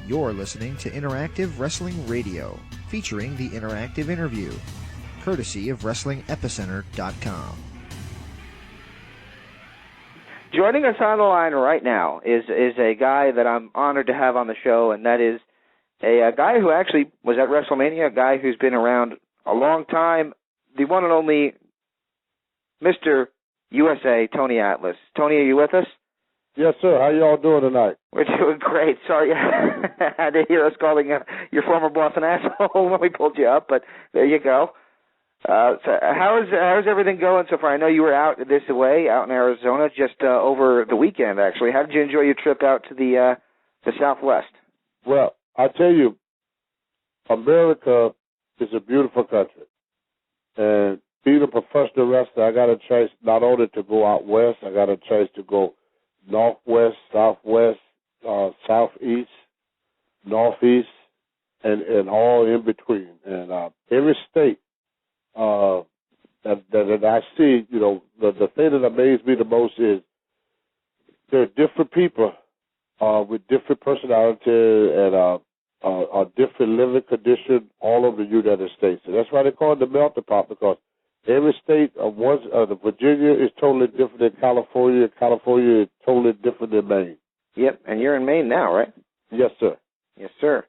You're listening to Interactive Wrestling Radio, featuring the Interactive Interview, courtesy of WrestlingEpicenter.com. Joining us on the line right now is a guy that I'm honored to have on the show, and that is a guy who actually was at WrestleMania, a guy who's been around a long time, the one and only Mr. USA, Tony Atlas. Tony, are you with us? Yes, sir. How y'all doing tonight? We're doing great. Sorry, I had to hear us calling your former boss an asshole when we pulled you up, but there you go. So how's everything going so far? I know you were out in Arizona, just over the weekend, actually. How did you enjoy your trip out to the Southwest? Well, I tell you, America is a beautiful country. And being a professional wrestler, I got a chance not only to go out west, I got a chance to go northwest, southwest, southeast, northeast, and all in between. And every state that I see, you know, the thing that amazes me the most is there are different people with different personality and a different living condition all over the United States. And that's why they call it the melting pot, because every state the Virginia is totally different than California. California is totally different than Maine. Yep, and you're in Maine now, right? Yes, sir. Yes, sir.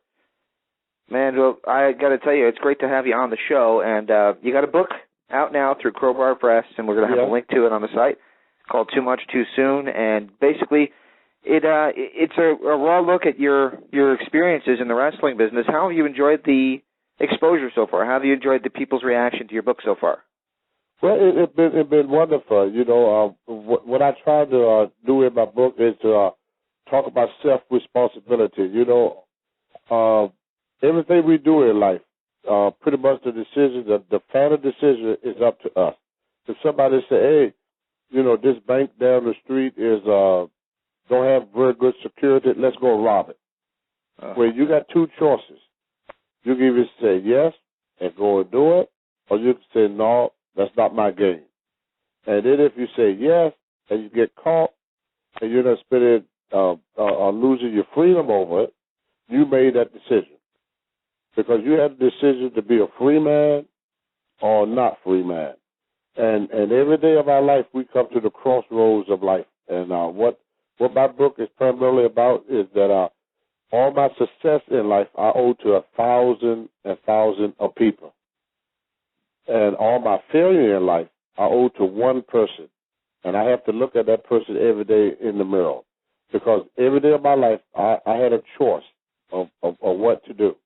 Man, well, I got to tell you, it's great to have you on the show. And you got a book out now through Crowbar Press, and we're going to have a link to it on the site, called Too Much Too Soon. And basically, it's a raw look at your experiences in the wrestling business. How have you enjoyed the exposure so far? How have you enjoyed the people's reaction to your book so far? Well, it's been wonderful. You know, what I try to do in my book is to talk about self-responsibility. You know, everything we do in life, pretty much the decision, the final decision is up to us. If somebody say, hey, you know, this bank down the street is don't have very good security, let's go rob it. Well, you got two choices. You can either say yes and go and do it, or you can say no, that's not my game. And then if you say yes and you get caught and you're not spending losing your freedom over it, you made that decision. Because you had the decision to be a free man or not free man. And every day of our life, we come to the crossroads of life. And what my book is primarily about is that all my success in life I owe to 1,000 of people. And all my failure in life I owe to one person. And I have to look at that person every day in the mirror. Because every day of my life, I had a choice of what to do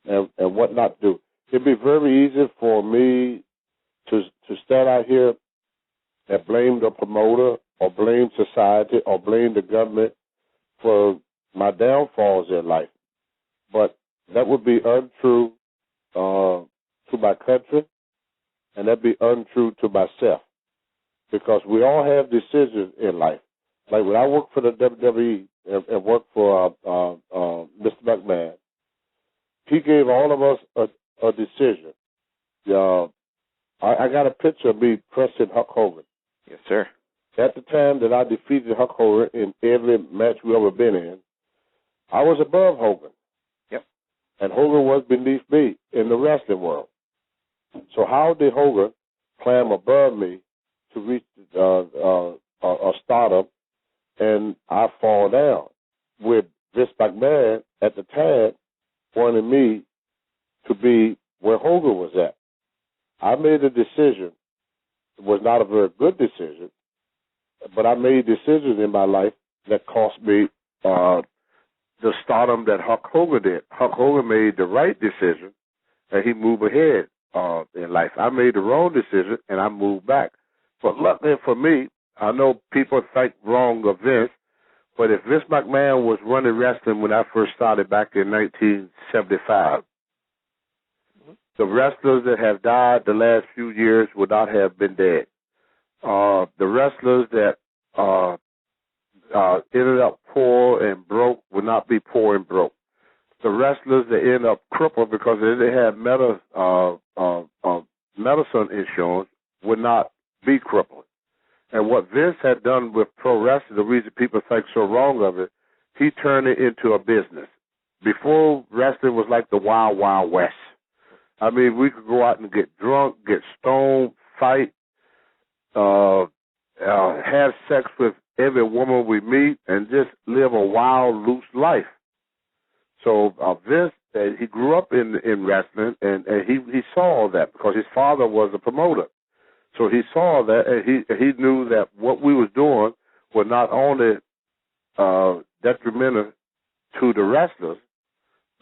and what not to do. It'd be very easy for me to stand out here and blame the promoter or blame society or blame the government for my downfalls in life. But that would be untrue to my country, and that'd be untrue to myself. Because we all have decisions in life. Like when I worked for the WWE and worked for Mr. McMahon, he gave all of us a decision. I got a picture of me pressing Hulk Hogan. Yes, sir. At the time that I defeated Hulk Hogan in every match we ever been in, I was above Hogan. Yep. And Hogan was beneath me in the wrestling world. So how did Hogan climb above me to reach a Stardom, and I fall down? With Vince McMahon at the time wanted me to be where Hogan was at. I made a decision. It was not a very good decision, but I made decisions in my life that cost me the stardom that Hulk Hogan did. Hulk Hogan made the right decision, and he moved ahead in life. I made the wrong decision, and I moved back. But luckily for me, I know people think wrong of Vince, but if Vince McMahon was running wrestling when I first started back in 1975, the wrestlers that have died the last few years would not have been dead. The wrestlers that ended up poor and broke would not be poor and broke. The wrestlers that end up crippled because they didn't have medicine insurance would not be crippled. And what Vince had done with pro wrestling, the reason people think so wrong of it, he turned it into a business. before wrestling was like the Wild Wild West. I mean, we could go out and get drunk, get stoned, fight, have sex with every woman we meet, and just live a wild, loose life. So Vince, he grew up in wrestling, and he saw that because his father was a promoter. So he saw that, and he knew that what we was doing was not only detrimental to the wrestlers,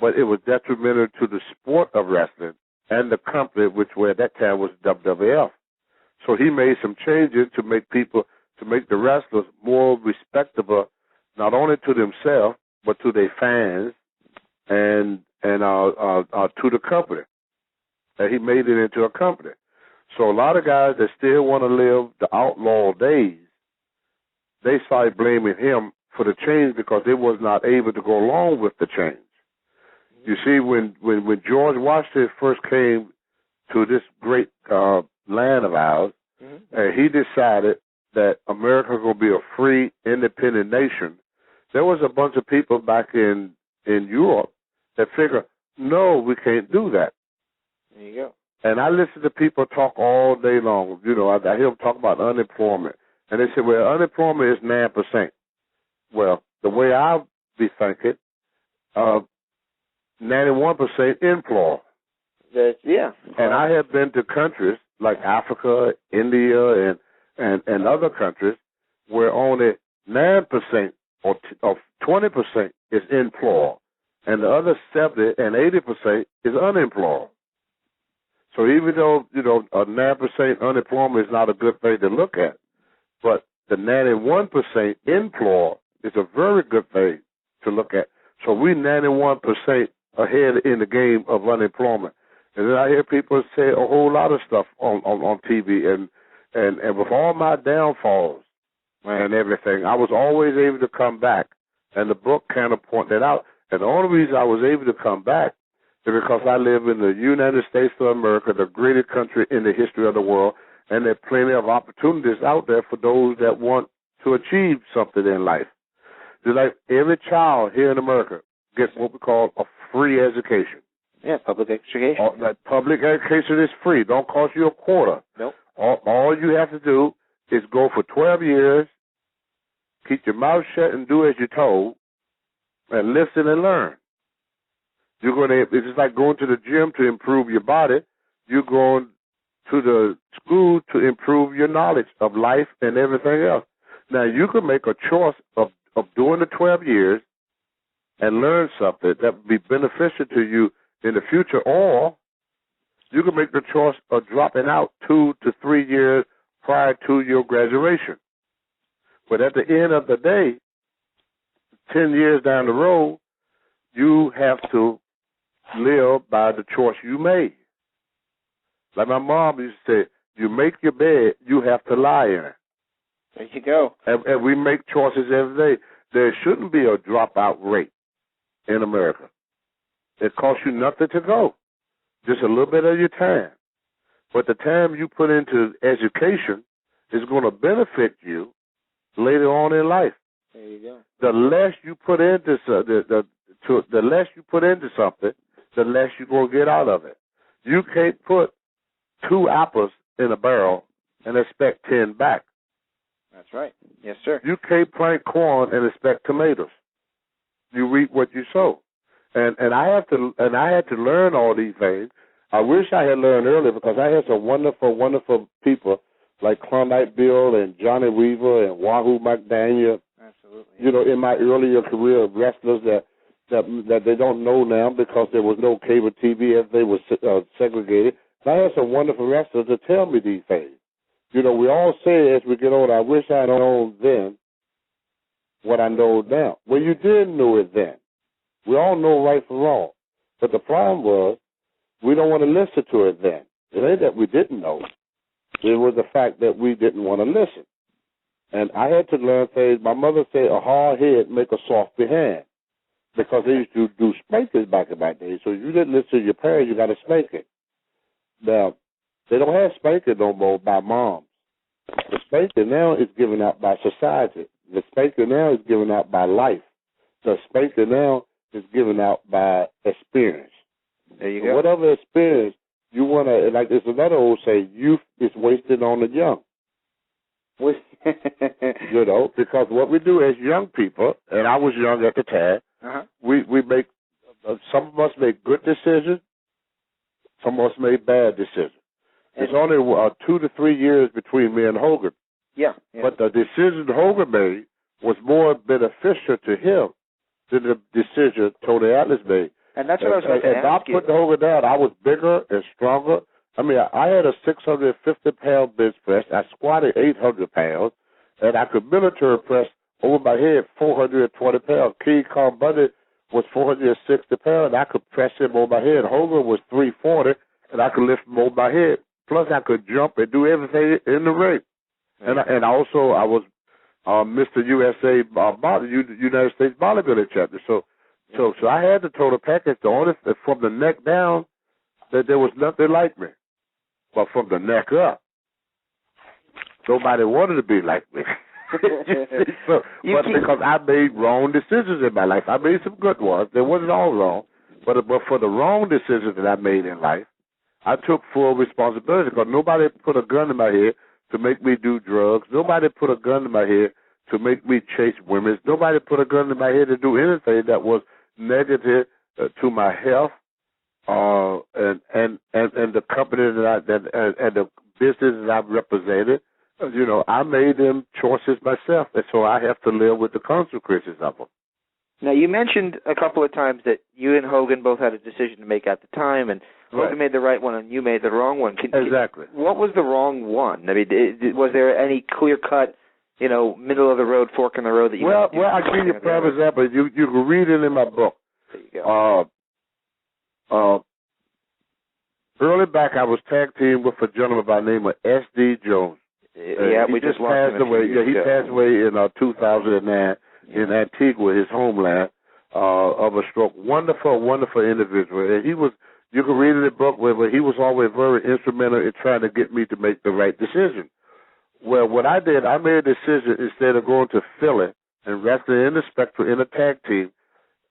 but it was detrimental to the sport of wrestling and the company, which at that time was WWF. So he made some changes to make the wrestlers more respectable, not only to themselves but to their fans and to the company. And he made it into a company. So a lot of guys that still want to live the outlaw days, they started blaming him for the change because they was not able to go along with the change. You see, when George Washington first came to this great land of ours, he decided that America was going to be a free, independent nation. There was a bunch of people back in Europe that figured, no, we can't do that. There you go. And I listen to people talk all day long. You know, I hear them talk about unemployment. And they say, well, unemployment is 9%. Well, the way I be thinking, 91% employ. Yeah. And I have been to countries like Africa, India, and other countries where only 9% or 20% is employed, and the other 70 and 80% is unemployed. So even though, you know, a 9% unemployment is not a good thing to look at, but the 91% employed is a very good thing to look at. So we 91% ahead in the game of unemployment. And then I hear people say a whole lot of stuff on TV, and with all my downfalls and everything, I was always able to come back. And the book kind of pointed that out. And the only reason I was able to come back is because I live in the United States of America, the greatest country in the history of the world, and there are plenty of opportunities out there for those that want to achieve something in life. Just like every child here in America gets what we call a free education. Yeah, public education. That public education is free. Don't cost you a quarter. Nope. All you have to do is go for 12 years, keep your mouth shut and do as you're told, and listen and learn. It's just like going to the gym to improve your body. You're going to the school to improve your knowledge of life and everything else. Now, you can make a choice of doing the 12 years and learn something that would be beneficial to you in the future, or you can make the choice of dropping out 2 to 3 years prior to your graduation. But at the end of the day, 10 years down the road, you have to live by the choice you made. Like my mom used to say, you make your bed, you have to lie in it. There you go. And we make choices every day. There shouldn't be a dropout rate in America. It costs you nothing to go, just a little bit of your time. But the time you put into education is going to benefit you later on in life. There you go. The less you put into the less you put into something, the less you're going to get out of it. You can't put 2 apples in a barrel and expect 10 back. That's right. Yes, sir. You can't plant corn and expect tomatoes. You reap what you sow. And I had to learn all these things. I wish I had learned earlier because I had some wonderful, wonderful people like Klondike Bill and Johnny Weaver and Wahoo McDaniel. Absolutely. You know, in my earlier career, wrestlers that they don't know now because there was no cable TV as they were segregated. And I had some wonderful wrestlers to tell me these things. You know, we all say as we get older, I wish I had known then what I know now. Well, you didn't know it then. We all know right from wrong. But the problem was we don't want to listen to it then. It ain't that we didn't know. It was the fact that we didn't want to listen. And I had to learn things. My mother said a hard head make a soft behind because they used to do spankings back in my day. So if you didn't listen to your parents, you got to spank it. Now, they don't have spanking no more by moms. The spanking now is given out by society. The spanking now is given out by life. The spanking now is given out by experience. There you So go. whatever experience you want to, like there's another old saying, youth is wasted on the young. You know, because what we do as young people, and I was young at the time, we make, some of us make good decisions, some of us made bad decisions. There's only 2 to 3 years between me and Hogan. Yeah. But the decision Hogan made was more beneficial to him than the decision Tony Atlas made. And that's what I was going to ask you. And I put Hogan down. I was bigger and stronger. I mean, I had a 650-pound bench press. I squatted 800 pounds, and I could military press over my head 420 pounds. King Kong Bundy was 460 pounds. I could press him over my head. Hogan was 340, and I could lift him over my head. Plus, I could jump and do everything in the ring. And also, I was Mr. USA United States bodybuilding chapter. So I had the total package. The only from the neck down, that there was nothing like me. But from the neck up, nobody wanted to be like me. But because I made wrong decisions in my life. I made some good ones. They wasn't all wrong. But for the wrong decisions that I made in life, I took full responsibility because nobody put a gun in my head to make me do drugs. Nobody put a gun in my head to make me chase women. Nobody put a gun in my head to do anything that was negative to my health and the company and the business that I represented. You know, I made them choices myself, and so I have to live with the consequences of them. Now, you mentioned a couple of times that you and Hogan both had a decision to make at the time, and Hogan made the right one and you made the wrong one. Exactly. What was the wrong one? I mean, was there any clear-cut, middle of the road, fork in the road that you? Well, I'll give you a prime example. You can read it in my book. There you go. Early back, I was tag team with a gentleman by the name of S.D. Jones. Yeah, we just passed away. Yeah, he passed away in 2009 in Antigua, his homeland, of a stroke. Wonderful, wonderful individual. And he was, you can read in the book where he was always very instrumental in trying to get me to make the right decision. Well, what I did, I made a decision instead of going to Philly and wrestling in the Spectrum in a tag team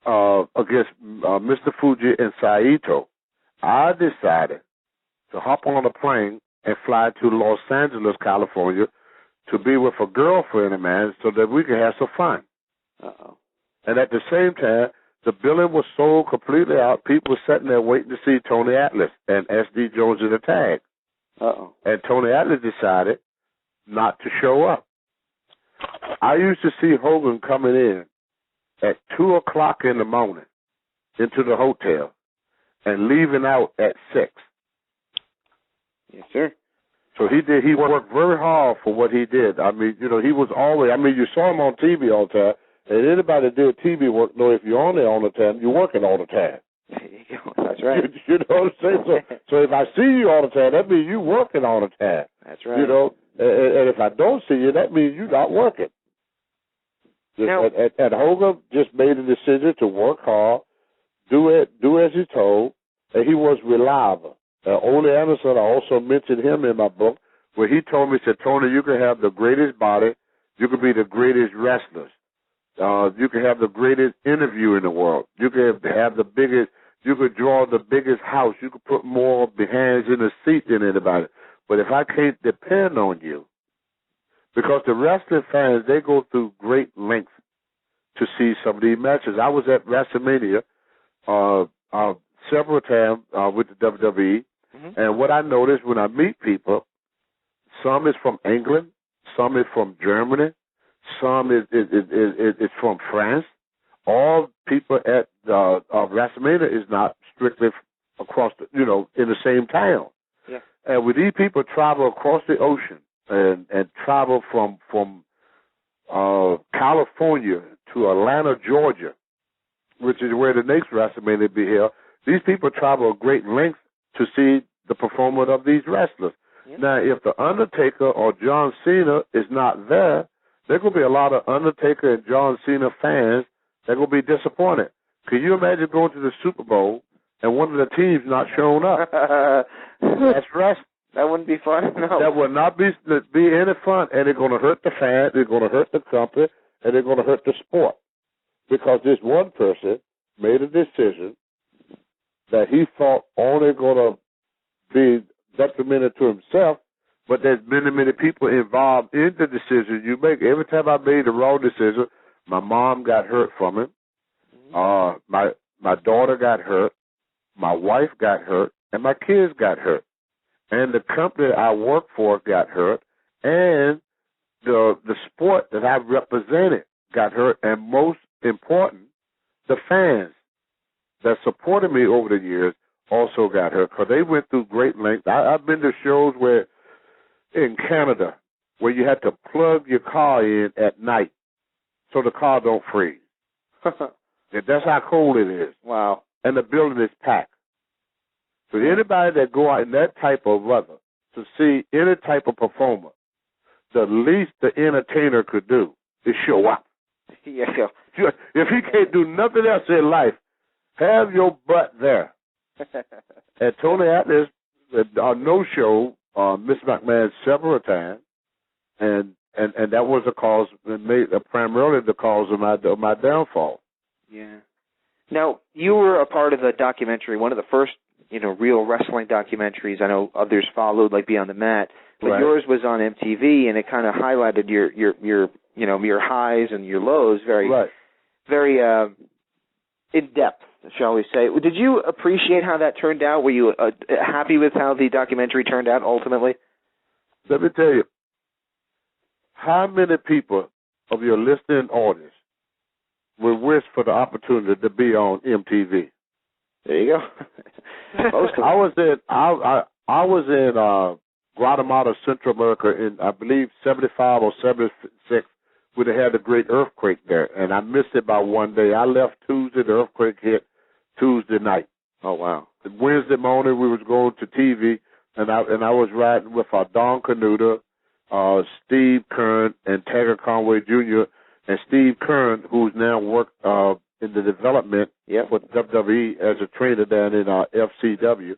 against Mr. Fuji and Saito. I decided to hop on a plane and fly to Los Angeles, California, to be with a girlfriend of mine so that we could have some fun. And at the same time, the billing was sold completely out. People were sitting there waiting to see Tony Atlas and S.D. Jones in the tag. And Tony Atlas decided not to show up. I used to see Hogan coming in at 2 o'clock in the morning into the hotel and leaving out at 6. Yes, sir. So he worked very hard for what he did. I mean, he was always, you saw him on TV all the time. And anybody that did TV work know if you're on there all the time, you're working all the time. There you go. That's right. You know what I'm saying? So if I see you all the time, that means you're working all the time. That's right. And if I don't see you, that means you're not working. And Hogan just made a decision to work hard, do as he told, and he was reliable. Ole Anderson, I also mentioned him in my book, where he told me, he said, Tony, you can have the greatest body, you can be the greatest wrestlers, you can have the greatest interview in the world, you can have the biggest, you could draw the biggest house, you could put more behinds in the seat than anybody. But if I can't depend on you, because the wrestling fans, they go through great lengths to see some of these matches. I was at WrestleMania several times with the WWE, and what I noticed when I meet people, some is from England, some is from Germany, some is from France. All people at WrestleMania is not strictly across, in the same town. Yeah. And when these people travel across the ocean and travel from California to Atlanta, Georgia, which is where the next WrestleMania be held, these people travel a great length to see the performance of these wrestlers. Yep. Now, if the Undertaker or John Cena is not there going to be a lot of Undertaker and John Cena fans that are going to be disappointed. Can you imagine going to the Super Bowl and one of the teams not showing up? That's wrestling. That wouldn't be fun, no. That would not be any fun, and they're going to hurt the fans, they're going to hurt the company, and they're going to hurt the sport. Because this one person made a decision that he thought only going to be detrimental to himself, but there's many, many people involved in the decision you make. Every time I made the wrong decision, my mom got hurt from it. My daughter got hurt. My wife got hurt. And my kids got hurt. And the company I work for got hurt. And the sport that I represented got hurt. And most important, the fans that supported me over the years also got hurt because they went through great lengths. I've been to shows where in Canada where you had to plug your car in at night so the car don't freeze. And that's how cold it is. Wow. And the building is packed. So anybody that go out in that type of weather to see any type of performer, the least the entertainer could do is show up. Yeah. If he can't do nothing else in life, have your butt there. And Tony Atlas, our no-show, Miss McMahon several times, and that was the cause, primarily the cause of my downfall. Yeah. Now, you were a part of a documentary, one of the first, real wrestling documentaries. I know others followed, like Beyond the Mat, but right. Yours was on MTV, and it kind of highlighted your highs and your lows very in depth, shall we say. Did you appreciate how that turned out? Were you happy with how the documentary turned out ultimately? Let me tell you, how many people of your listening audience would wish for the opportunity to be on MTV? There you go. Most of them. I was in Guatemala, Central America in, I believe, 75 or 76, when they had a great earthquake there, and I missed it by one day. I left Tuesday, the earthquake hit Tuesday night. Oh, wow. Wednesday morning, we was going to TV, and I was riding with Don Canuta, Steve Kern, and Taggart Conway Jr., and Steve Kern, who's now worked in the development with WWE as a trainer down in FCW.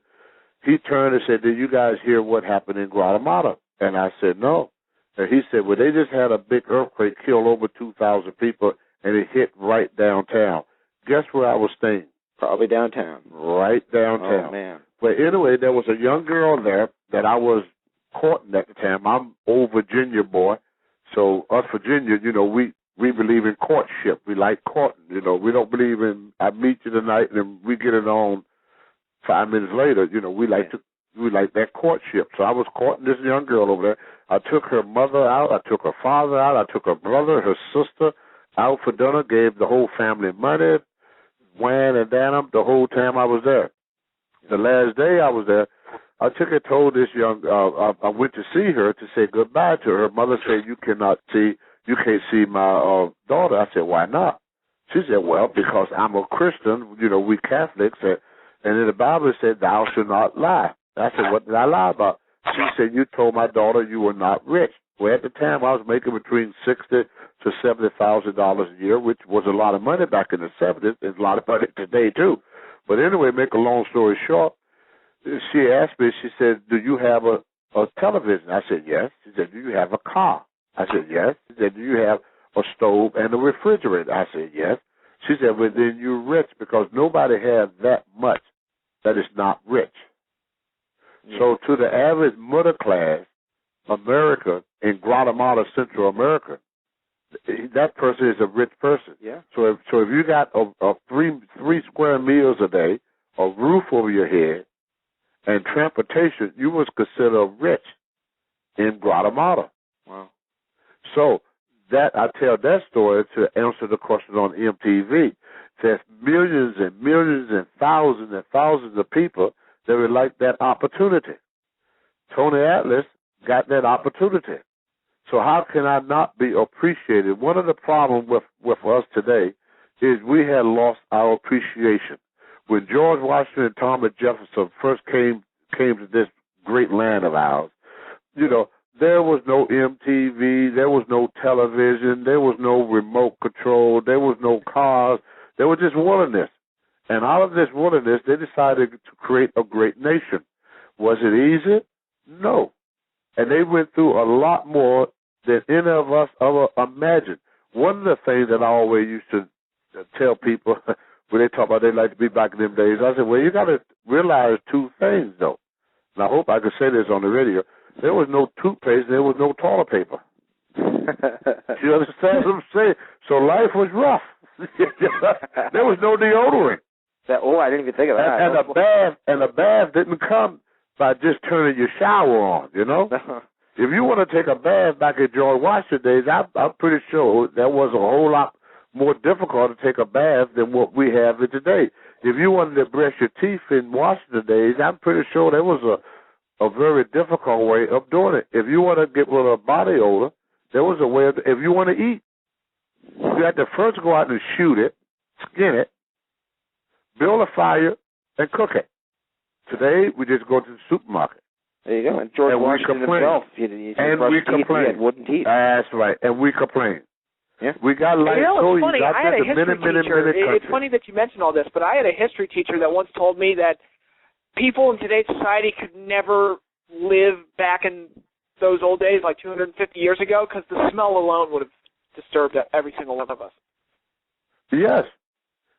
He turned and said, "Did you guys hear what happened in Guatemala?" And I said, "No." And he said, "Well, they just had a big earthquake, killed over 2,000 people, and it hit right downtown." Guess where I was staying? Probably downtown. Right downtown. Oh, man. But anyway, there was a young girl there that I was courting at the time. I'm old Virginia boy. So us Virginia, we believe in courtship. We like courting. We don't believe in I meet you tonight and then we get it on 5 minutes later. We like that courtship. So I was courting this young girl over there. I took her mother out. I took her father out. I took her brother, her sister out for dinner, gave the whole family money, wine and dinner the whole time I was there. The last day I was there, I took and told this young, I went to see her to say goodbye to her. Her mother said, you can't see my daughter. I said, why not? She said, well, because I'm a Christian, we Catholics, and in the Bible it said, thou shalt not lie. I said, what did I lie about? She said, you told my daughter you were not rich. Well, at the time I was making between $60,000 to $70,000 a year, which was a lot of money back in the 70s. It's a lot of money today, too. But anyway, make a long story short, she asked me, she said, do you have a television? I said, yes. She said, do you have a car? I said, yes. She said, do you have a stove and a refrigerator? I said, yes. She said, well, then you're rich because nobody has that much that is not rich. Yeah. So to the average middle class America in Guatemala, Central America, that person is a rich person. Yeah. So if you got a three square meals a day, a roof over your head, and transportation, you was considered rich in Guatemala. Wow. So that I tell that story to answer the question on MTV. There's millions and millions and thousands of people that would like that opportunity. Tony Atlas got that opportunity. So how can I not be appreciated? One of the problems with us today is we have lost our appreciation. When George Washington and Thomas Jefferson first came to this great land of ours, there was no MTV, there was no television, there was no remote control, there was no cars, there was just wilderness. And out of this wilderness, they decided to create a great nation. Was it easy? No. And they went through a lot more than any of us ever imagined. One of the things that I always used to tell people when they talk about they like to be back in them days. I said, well, you got to realize two things, though. And I hope I can say this on the radio. There was no toothpaste. There was no toilet paper. You understand what I'm saying? So life was rough. There was no deodorant. I didn't even think of that. And a bath didn't come by just turning your shower on, you know? If you want to take a bath back in George Washington days, I'm pretty sure that was a whole lot more difficult to take a bath than what we have today. If you wanted to brush your teeth in Washington days, I'm pretty sure there was a very difficult way of doing it. If you want to get rid of a body odor, there was a way of, if you want to eat, you had to first go out and shoot it, skin it, build a fire, and cook it. Today, we just go to the supermarket. There you go. And George Washington himself, he had wooden teeth. That's right. And we complain. Yeah. We got like it's funny. I had a history teacher. It's funny that you mentioned all this, but I had a history teacher that once told me that people in today's society could never live back in those old days, like 250 years ago, because the smell alone would have disturbed every single one of us. Yes.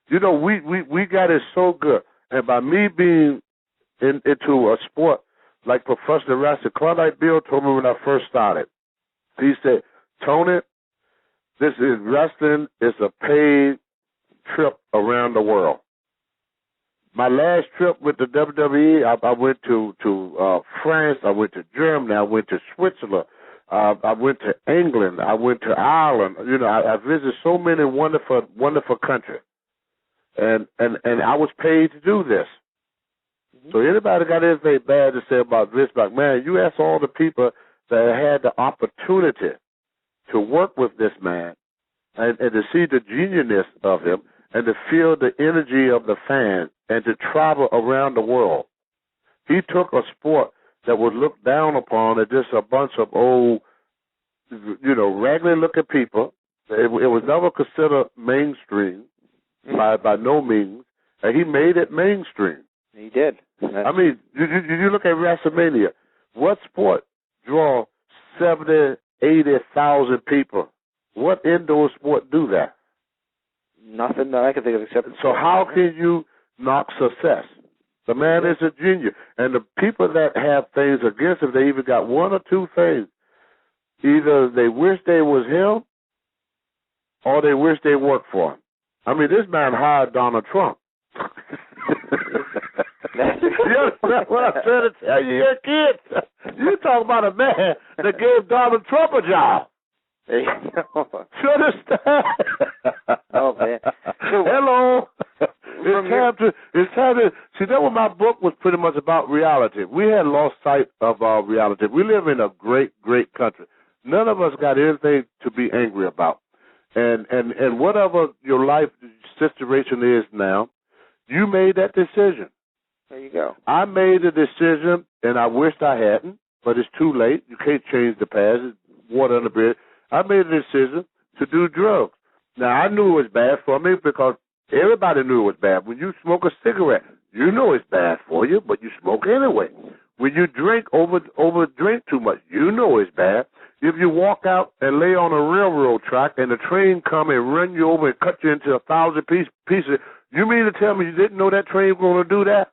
You know, we got it so good. And by me being into a sport like professional wrestling, Klondike Bill told me when I first started, he said, Tony, this is wrestling is a paid trip around the world. My last trip with the WWE, I went to France, I went to Germany, I went to Switzerland, I went to England, I went to Ireland. You know, I visited so many wonderful countries, and I was paid to do this. So anybody got anything bad to say about Vince McMahon, you ask all the people that had the opportunity to work with this man and to see the geniusness of him and to feel the energy of the fans and to travel around the world. He took a sport that was looked down upon as just a bunch of old, you know, regular-looking people. It was never considered mainstream by no means, and he made it mainstream. He did. I mean, you look at WrestleMania. What sport draw 70, 80,000 people? What indoor sport do that? Nothing that I can think of except... So how can you knock success? The man is a genius. And the people that have things against him, they even got one or two things. Either they wish they was him or they wish they worked for him. I mean, this man hired Donald Trump. You understand what I'm trying to tell you? Your kids. You talk about a man that gave Donald Trump a job. You understand? Oh, man. Hello. It's time to see. That what my book was pretty much about reality. We had lost sight of our reality. We live in a great, great country. None of us got anything to be angry about. And whatever your life situation is now, you made that decision. There you go. I made a decision, and I wished I hadn't, but it's too late. You can't change the past. It's water under the bridge. I made a decision to do drugs. Now, I knew it was bad for me because everybody knew it was bad. When you smoke a cigarette, you know it's bad for you, but you smoke anyway. When you drink, over-drink too much, you know it's bad. If you walk out and lay on a railroad track and the train come and run you over and cut you into 1,000 pieces, you mean to tell me you didn't know that train was going to do that?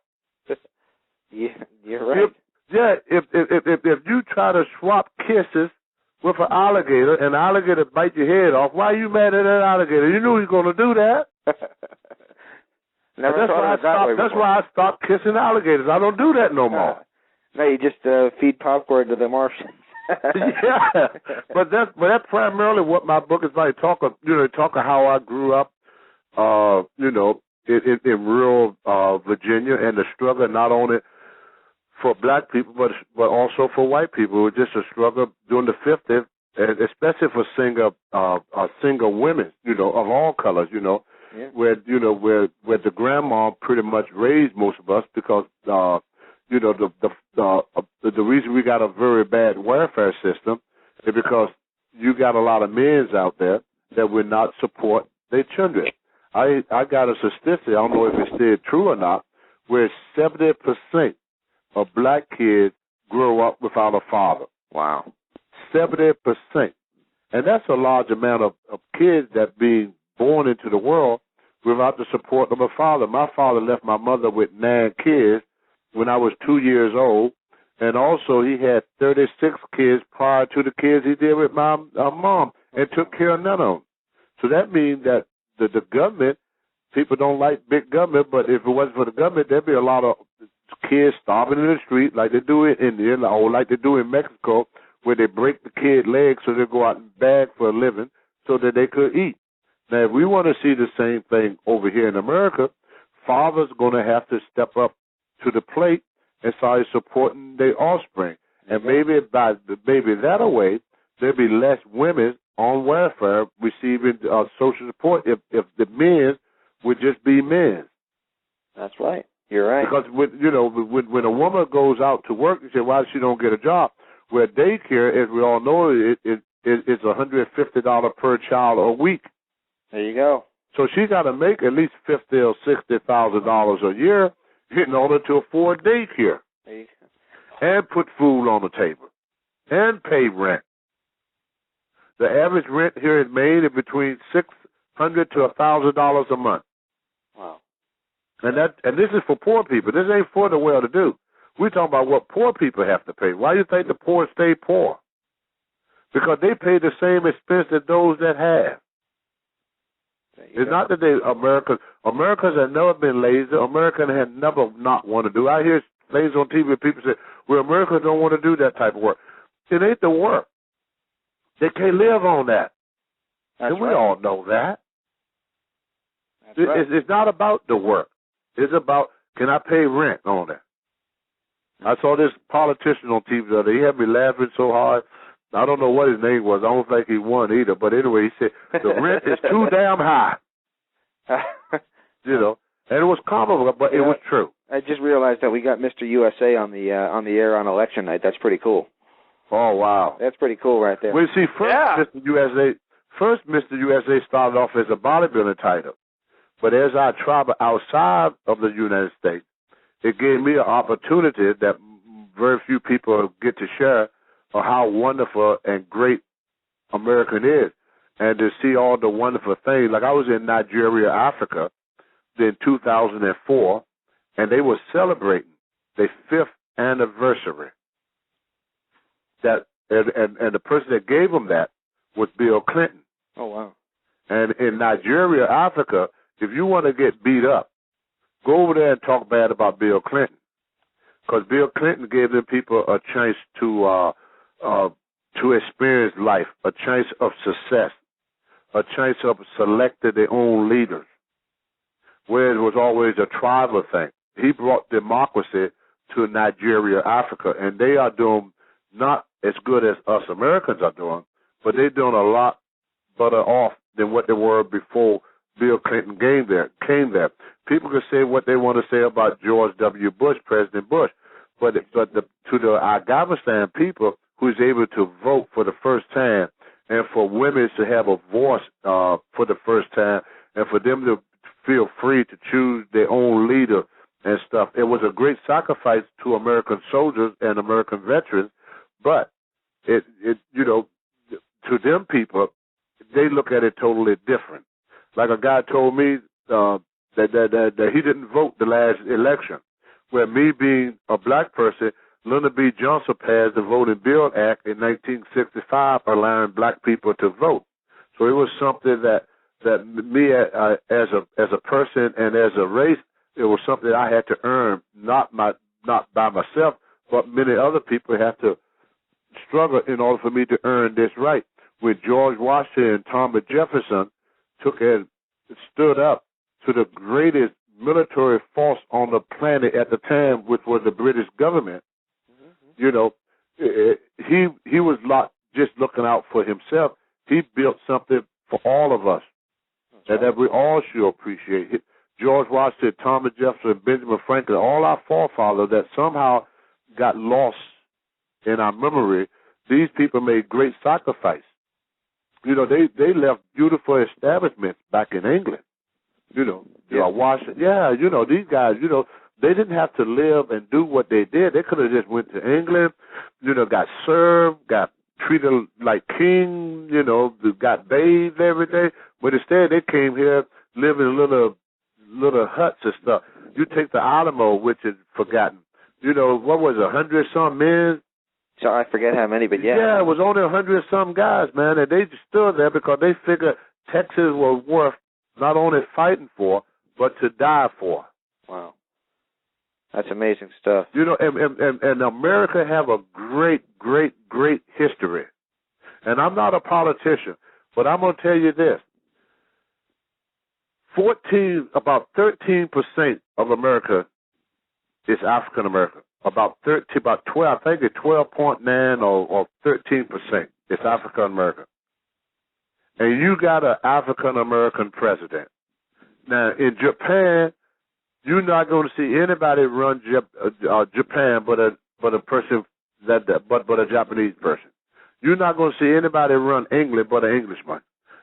Yeah, you're right. If you try to swap kisses with an alligator and the alligator bite your head off, why are you mad at that alligator? You knew he was going to do that. That's why I stopped kissing alligators. I don't do that no more. No, you just feed popcorn to the Martians. Yeah, but that's primarily what my book is like. Talk of how I grew up, in rural Virginia, and the struggle not only for black people but also for white people. It was just a struggle during the 50s, and especially for single women, of all colors, where the grandma pretty much raised most of us because the reason we got a very bad welfare system is because you got a lot of men out there that will not support their children. I got a statistic, I don't know if it's still true or not, where 70% of black kids grow up without a father. Wow. 70%. And that's a large amount of kids that being born into the world without the support of my father. My father left my mother with 9 kids when I was 2 years old, and also he had 36 kids prior to the kids he did with my mom, and took care of none of them. So that means that the government, people don't like big government, but if it wasn't for the government, there'd be a lot of kids starving in the street like they do in India or like they do in Mexico, where they break the kid legs so they go out and beg for a living so that they could eat. Now, if we want to see the same thing over here in America, fathers going to have to step up to the plate and start supporting their offspring. And maybe that way, there'll be less women on welfare receiving social support if the men would just be men. That's right. You're right. Because when a woman goes out to work, you say, why she don't get a job? Well, daycare, as we all know, it's $150 per child a week. There you go. So she got to make at least $50,000 or $60,000 a year in order to afford daycare, there you go. And put food on the table, and pay rent. The average rent here in Maine is between $600 to $1,000 a month. Wow. And this is for poor people. This ain't for the well-to-do. We're talking about what poor people have to pay. Why do you think the poor stay poor? Because they pay the same expense that those that have. It's not that Americans have never been lazy. Americans have never not want to do. I hear things on TV where people say, well, Americans don't want to do that type of work. It ain't the work. They can't live on that. That's and we all know that. That's right. It's not about the work. It's about, can I pay rent on it? I saw this politician on TV the other day. He had me laughing so hard. I don't know what his name was. I don't think he won either. But anyway, he said, the rent is too damn high. And it was comical, but it was true. I just realized that we got Mr. USA on the air on election night. That's pretty cool. Oh, wow. That's pretty cool right there. Well, see, Mr. USA started off as a bodybuilding title. But as I traveled outside of the United States, it gave me an opportunity that very few people get to share of how wonderful and great America is, and to see all the wonderful things. Like I was in Nigeria, Africa, in 2004, and they were celebrating their 5th anniversary. And the person that gave them that was Bill Clinton. Oh, wow. And in Nigeria, Africa, if you want to get beat up, go over there and talk bad about Bill Clinton, because Bill Clinton gave them people a chance to experience life, a chance of success, a chance of selecting their own leaders, where it was always a tribal thing. He brought democracy to Nigeria, Africa, and they are doing not as good as us Americans are doing, but they're doing a lot better off than what they were before Bill Clinton came there. People can say what they want to say about George W. Bush, President Bush, but to the Afghanistan people who's able to vote for the first time, and for women to have a voice for the first time, and for them to feel free to choose their own leader and stuff, it was a great sacrifice to American soldiers and American veterans. But to them people, they look at it totally different. Like a guy told me that he didn't vote the last election, where me being a black person, Lyndon B. Johnson passed the Voting Bill Act in 1965, allowing black people to vote. So it was something that me as a person and as a race, it was something I had to earn, not by myself, but many other people have to struggle in order for me to earn this right. When George Washington and Thomas Jefferson took and stood up to the greatest military force on the planet at the time, which was the British government, he was not just looking out for himself. He built something for all of us, and that we all should appreciate it. George Washington, Thomas Jefferson, Benjamin Franklin, all our forefathers that somehow got lost in our memory, these people made great sacrifice. They left beautiful establishments back in England. Washington. Yeah, these guys, they didn't have to live and do what they did. They could have just went to England, got served, got treated like king, got bathed every day. But instead they came here live in little huts and stuff. You take the Alamo, which is forgotten. You know, what was it, 100-some men? So I forget how many, but yeah. Yeah, it was only 100-some guys, man, and they just stood there because they figured Texas was worth not only fighting for, but to die for. Wow. That's amazing stuff. You know, and America have a great, great, great history. And I'm not a politician, but I'm going to tell you this. About 13% of America is African American. About 12, I think it's 12.9 or 13% is African American. And you got an African American president. Now, in Japan, you're not going to see anybody run Japan but a person but a Japanese person. You're not going to see anybody run England but an Englishman.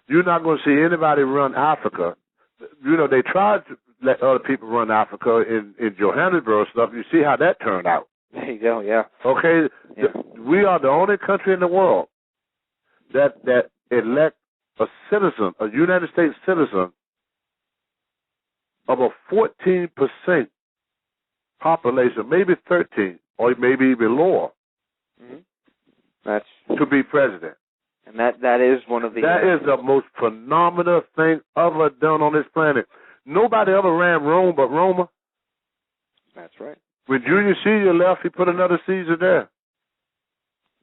You're not going to see anybody run Africa. You know, they tried to let other people run Africa in Johannesburg stuff. You see how that turned out. There you go, yeah. Okay, yeah. We are the only country in the world that elect a citizen, a United States citizen, of a 14% population, maybe 13, or maybe even lower, That's to be president. And that is one of the... That is the most phenomenal thing ever done on this planet. Nobody ever ran Rome but Roma. That's right. When Julius Caesar left, he put another Caesar there.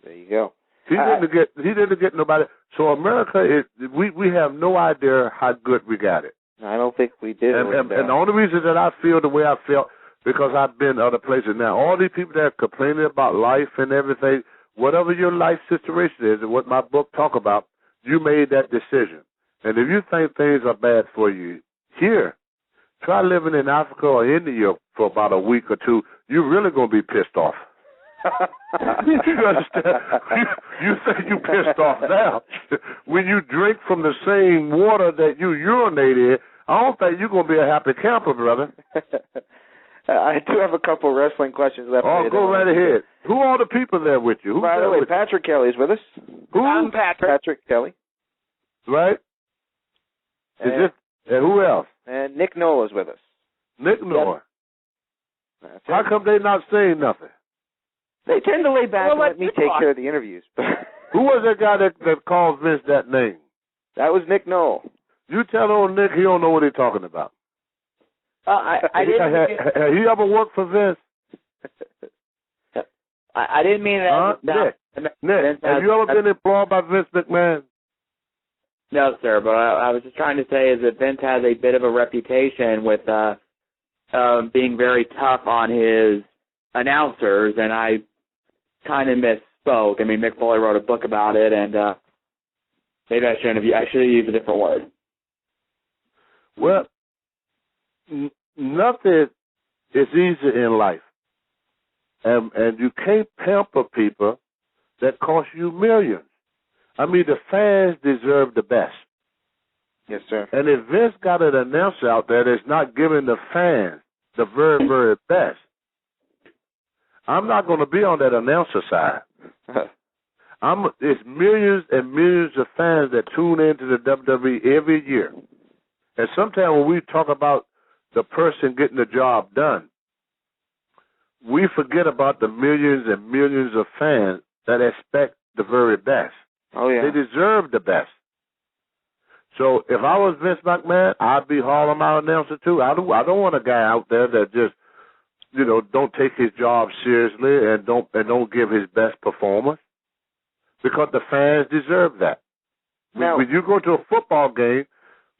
There you go. He didn't get nobody. So America we have no idea how good we got it. I don't think we did. And the only reason that I feel the way I felt, because I've been other places now. All these people that are complaining about life and everything, whatever your life situation is, and what my book talk about, you made that decision. And if you think things are bad for you here, try living in Africa or India for about a week or two. You're really going to be pissed off. You understand? You think you pissed off now. When you drink from the same water that you urinate in, I don't think you're going to be a happy camper, brother. I do have a couple wrestling questions left. Oh, go right ahead. Who are the people there with you? By the way, Patrick Kelly's with us. Who? I'm Patrick Kelly. Right? And who else? And Nick Nola's with us. Nick Nola. Yep. How come they not saying nothing? They tend to lay back and let me take care of the interviews. Who was that guy that called Vince that name? That was Nick Nola. You tell old Nick he don't know what he's talking about. I didn't. Have he ever worked for Vince? I didn't mean that. Nick, have you ever been employed by Vince McMahon? No, sir, but I was just trying to say is that Vince has a bit of a reputation with being very tough on his announcers, and I kind of misspoke. I mean, Mick Foley wrote a book about it, and maybe I should have used a different word. Well, nothing is easy in life, and you can't pamper people that cost you millions. I mean, the fans deserve the best. Yes, sir. And if Vince got an announcer out there that's not giving the fans the very, very best, I'm not going to be on that announcer side. It's millions and millions of fans that tune into the WWE every year. And sometimes when we talk about the person getting the job done, we forget about the millions and millions of fans that expect the very best. Oh, yeah. They deserve the best. So if I was Vince McMahon, I'd be hauling my announcer too. I don't want a guy out there that just, don't take his job seriously and don't give his best performance, because the fans deserve that. Now, when you go to a football game,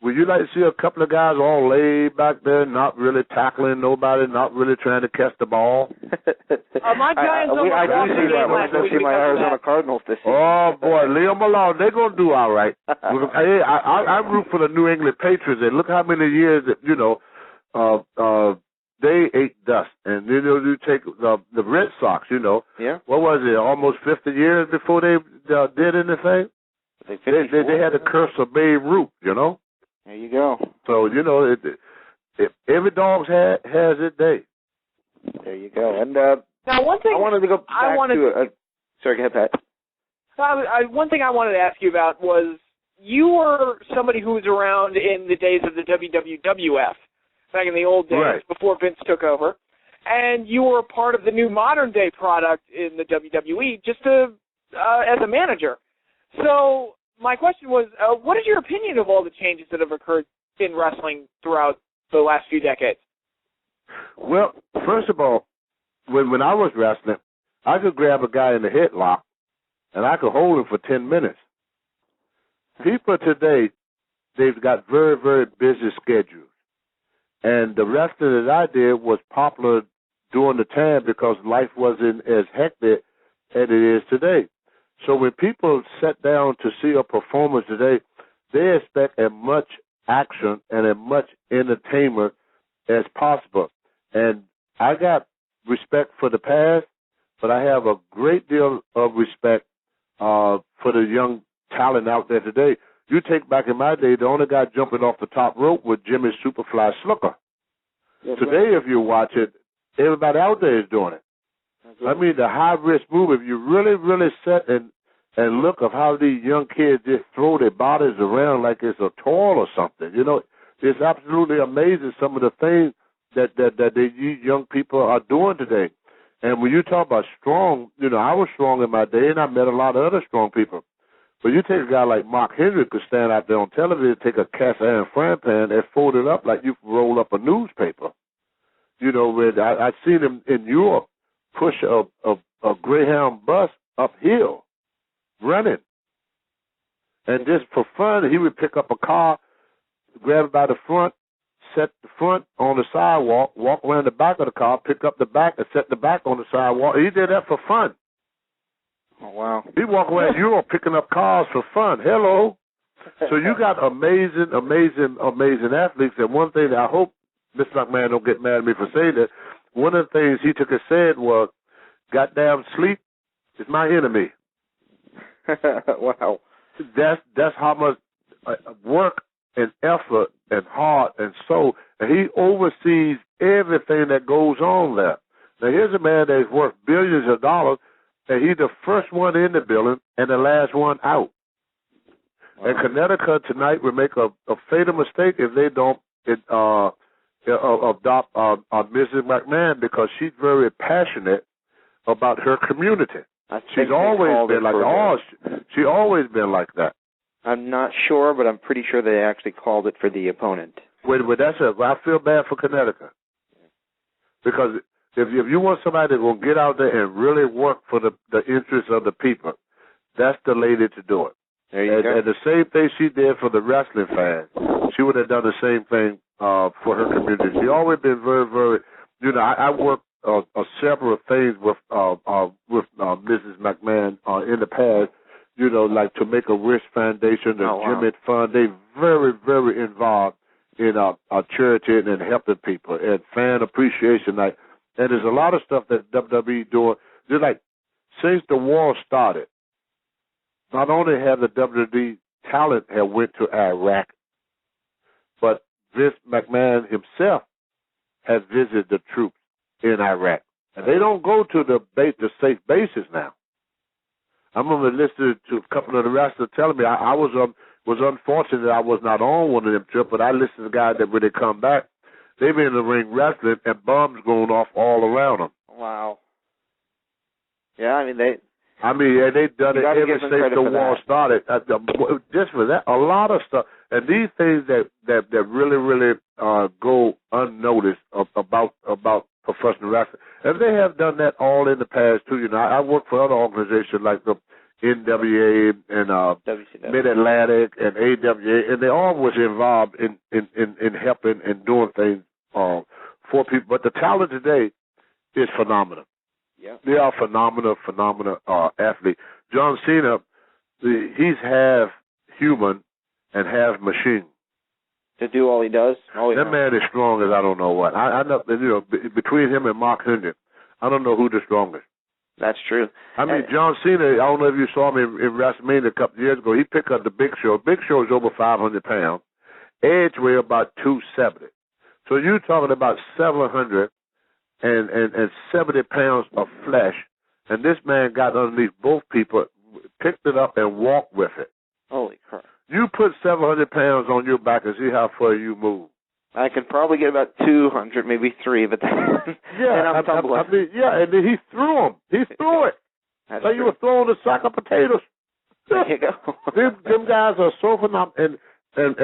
would you like to see a couple of guys all laid back there, not really tackling nobody, not really trying to catch the ball? My Giants I do see that when I go see my Arizona Cardinals this season. Oh, boy, leave them alone. They're going to do all right. Hey, I root for the New England Patriots, and look how many years that, they ate dust. And, you take the Red Sox, Yeah. What was it, almost 50 years before they did anything? They had the curse of Babe Ruth, There you go. So, every dog has its day. There you go. And now, one thing I wanted to go back sorry, go ahead, Pat. One thing I wanted to ask you about was you were somebody who was around in the days of the WWF, back in the old days, right, before Vince took over, and you were a part of the new modern-day product in the WWE just as a manager. So my question was, what is your opinion of all the changes that have occurred in wrestling throughout the last few decades? Well, first of all, when I was wrestling, I could grab a guy in the headlock, and I could hold him for 10 minutes. People today, they've got very, very busy schedules. And the wrestling that I did was popular during the time because life wasn't as hectic as it is today. So when people sit down to see a performance today, they expect as much action and as much entertainment as possible. And I got respect for the past, but I have a great deal of respect for the young talent out there today. You take back in my day, the only guy jumping off the top rope was Jimmy Superfly Snuka. Yes, today, right. If you watch it, everybody out there is doing it. Right. I mean, the high-risk move, if you really, really sit and look of how these young kids just throw their bodies around like it's a toy or something, you know, it's absolutely amazing some of the things that these young people are doing today. And when you talk about strong, you know, I was strong in my day, and I met a lot of other strong people. But you take a guy like Mark Henry could stand out there on television, take a cast iron frying pan and fold it up like you roll up a newspaper. You know, I've seen him in Europe push a Greyhound bus uphill, running. And just for fun, he would pick up a car, grab it by the front, set the front on the sidewalk, walk around the back of the car, pick up the back, and set the back on the sidewalk. He did that for fun. Oh, wow. He walk around Europe picking up cars for fun. Hello. So you got amazing athletes. And one thing that I hope Mr. McMahon don't get mad at me for saying that, one of the things he took and said was, goddamn sleep is my enemy. Wow. That's how much work and effort and heart and soul, and he oversees everything that goes on there. Now, here's a man that's worth billions of dollars, and he's the first one in the building and the last one out. Wow. And Connecticut tonight will make a fatal mistake if they don't adopt Mrs. McMahon, because she's very passionate about her community. She's always been like that. She's always been like that. I'm not sure, but I'm pretty sure they actually called it for the opponent. Wait, that's it. I feel bad for Connecticut. Because if you want somebody that's going to get out there and really work for the interests of the people, that's the lady to do it. There you go. And the same thing she did for the wrestling fans, she would have done the same thing for her community. She always been very, very, you know, I worked several things with Mrs. McMahon in the past, you know, like to Make a Wish Foundation, the Jim It Fund. They very, very involved in charity and helping people and fan appreciation night. And there's a lot of stuff that WWE doing. Just like since the war started, not only have the WWE talent have went to Iraq, but Vince McMahon himself has visited the troops in Iraq. And they don't go to the safe bases now. I remember listening to a couple of the wrestlers telling me I was unfortunate that I was not on one of them trips, but I listened to guys that when they come back, they've been in the ring wrestling and bombs going off all around them. Wow. Yeah, I mean they done it ever since the war started. Just for that, a lot of stuff, and these things that really, really go unnoticed about professional wrestling. And they have done that all in the past, too. You know, I work for other organizations like the NWA and Mid-Atlantic and AWA, and they all was involved in helping and doing things for people. But the talent today is phenomenal. Yeah. They are phenomenal athletes. John Cena, he's half human and half machine. To do all he does? That man is strong as I don't know what. I know, you know, between him and Mark Henry, I don't know who the strongest. That's true. I mean, John Cena, I don't know if you saw him in WrestleMania a couple of years ago. He picked up the Big Show. Big Show is over 500 pounds. Edge weigh about 270. So you're talking about 770 pounds of flesh, and this man got underneath both people, picked it up, and walked with it. Holy crap. You put 700 pounds on your back and see how far you move. I can probably get about 200, maybe 3, but then, yeah, and I'm tumbling. I mean, yeah, and then he threw them. He threw it. That's like true. You were throwing a sack of potatoes. There you go. them guys are so phenomenal. And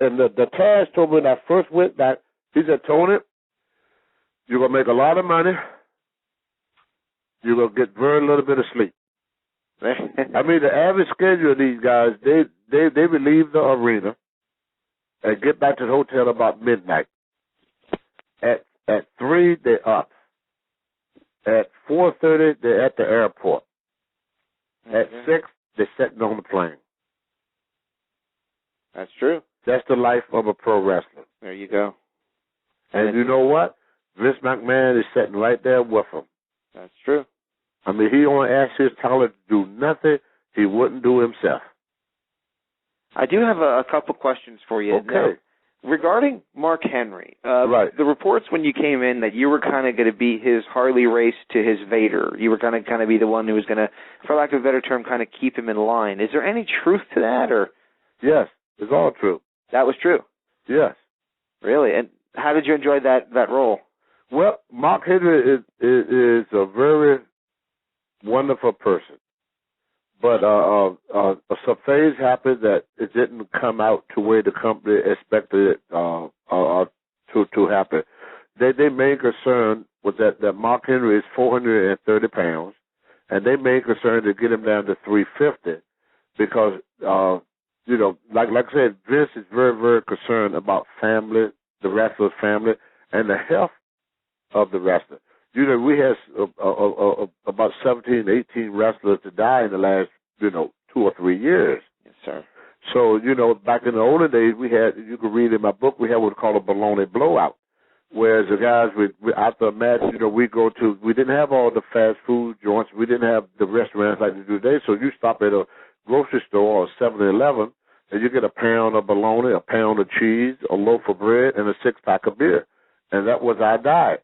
the Taz told me when I first went back, he said, Tony, you're going to make a lot of money. You're going to get very little bit of sleep. I mean, the average schedule of these guys, they would leave the arena and get back to the hotel about midnight. At 3, they're up. At 4:30, they're at the airport. At 6, they're sitting on the plane. That's true. That's the life of a pro wrestler. There you go. And you know what? Vince McMahon is sitting right there with him. That's true. I mean, he only asked his talent to do nothing he wouldn't do himself. I do have a couple questions for you. Okay. Now, regarding Mark Henry, right. The reports when you came in that you were kind of going to be his Harley Race to his Vader. You were going to kind of be the one who was going to, for lack of a better term, kind of keep him in line. Is there any truth to that, or? Yes, it's all true. That was true? Yes. Really? And how did you enjoy that role? Well, Mark Henry is a very wonderful person. But some things happened that it didn't come out to where the company expected it to happen. Their main concern was that Mark Henry is 430 pounds, and their main concern to get him down to 350 because, like I said, Vince is very, very concerned about family, the wrestler's family, and the health of the wrestler. We had about 17, 18 wrestlers to die in the last, 2 or 3 years. Yes, sir. So, back in the olden days, we had, you could read in my book, we had what we call a baloney blowout. Whereas the guys, after a match, we didn't have all the fast food joints. We didn't have the restaurants like they do today. So you stop at a grocery store or 7-Eleven, and you get a pound of bologna, a pound of cheese, a loaf of bread, and a 6-pack of beer. And that was our diet.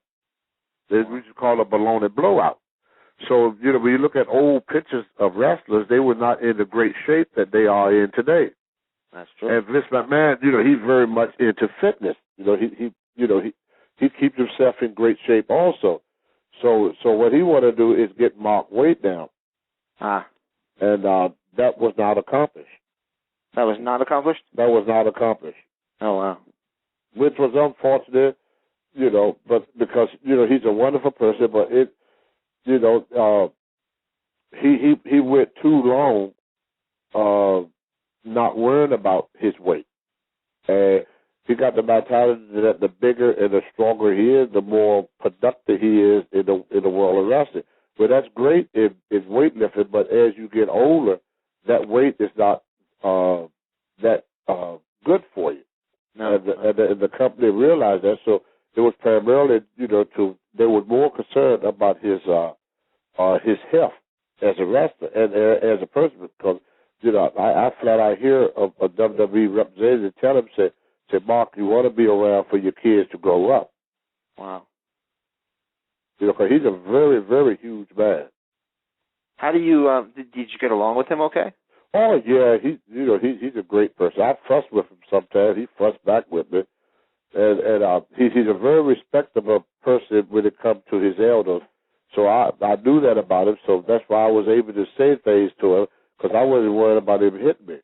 We used to call it a baloney blowout. So, when you look at old pictures of wrestlers, they were not in the great shape that they are in today. That's true. And Vince McMahon, he's very much into fitness. He keeps himself in great shape also. So what he wanted to do is get Mark weight down. And that was not accomplished. That was not accomplished? That was not accomplished. Oh, wow. Which was unfortunate, but because, he's a wonderful person, but he went too long not worrying about his weight. And he got the mentality that the bigger and the stronger he is, the more productive he is in the world of wrestling. But that's great in weightlifting, but as you get older, that weight is not that good for you. No. And the company realized that, so it was primarily, they were more concerned about his health as a wrestler and as a person, because, I flat out hear a WWE representative tell him, say, Mark, you want to be around for your kids to grow up. Wow. Because he's a very, very huge man. How do you, did you get along with him okay? Oh, yeah, he's a great person. I fuss with him sometimes. He fussed back with me. And he's a very respectable person when it comes to his elders. So I knew that about him, so that's why I was able to say things to him, because I wasn't worried about him hitting me.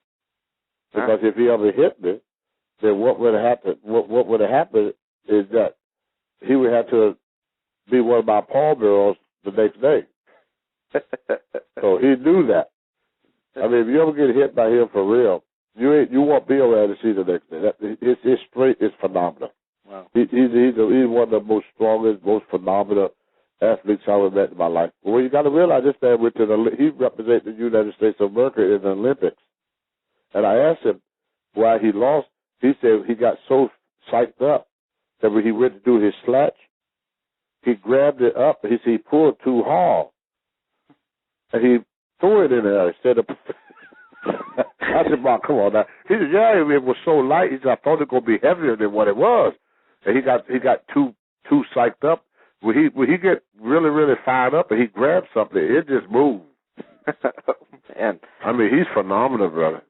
Because if he ever hit me, then what would have happened? What would have happened is that he would have to be one of my pallbearers the next day. So he knew that. I mean, if you ever get hit by him for real, you won't be around to see the next day. His strength is phenomenal. Wow. He's one of the most strongest, most phenomenal athletes I've ever met in my life. Well, you got to realize this man he represented the United States of America in the Olympics. And I asked him why he lost. He said he got so psyched up that when he went to do his slatch, he grabbed it up and he pulled too hard. And he threw it in there instead of... I said, Mark, come on now. He said, yeah, it was so light. He said, I thought it was going to be heavier than what it was. And he got too psyched up. When he get really, really fired up and he grabs something, it just moves. Man. I mean, he's phenomenal, brother.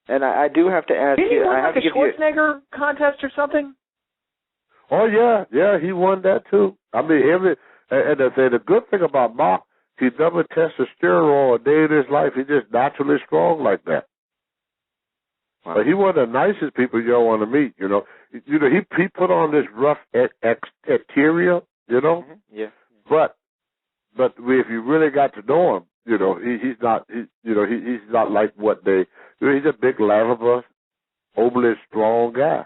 And I do have to ask Didn't you. he win I have like to a give you. Schwarzenegger contest or something? Oh yeah, he won that too. I mean, the good thing about Mark, he never tested steroid a day in his life. He's just naturally strong like that. Wow. But he one of the nicest people you don't want to meet. You know, he put on this rough exterior. You know. Mm-hmm. Yeah. But if you really got to know him, you know, he's not like what they. You know, he's a big lovable, overly strong guy.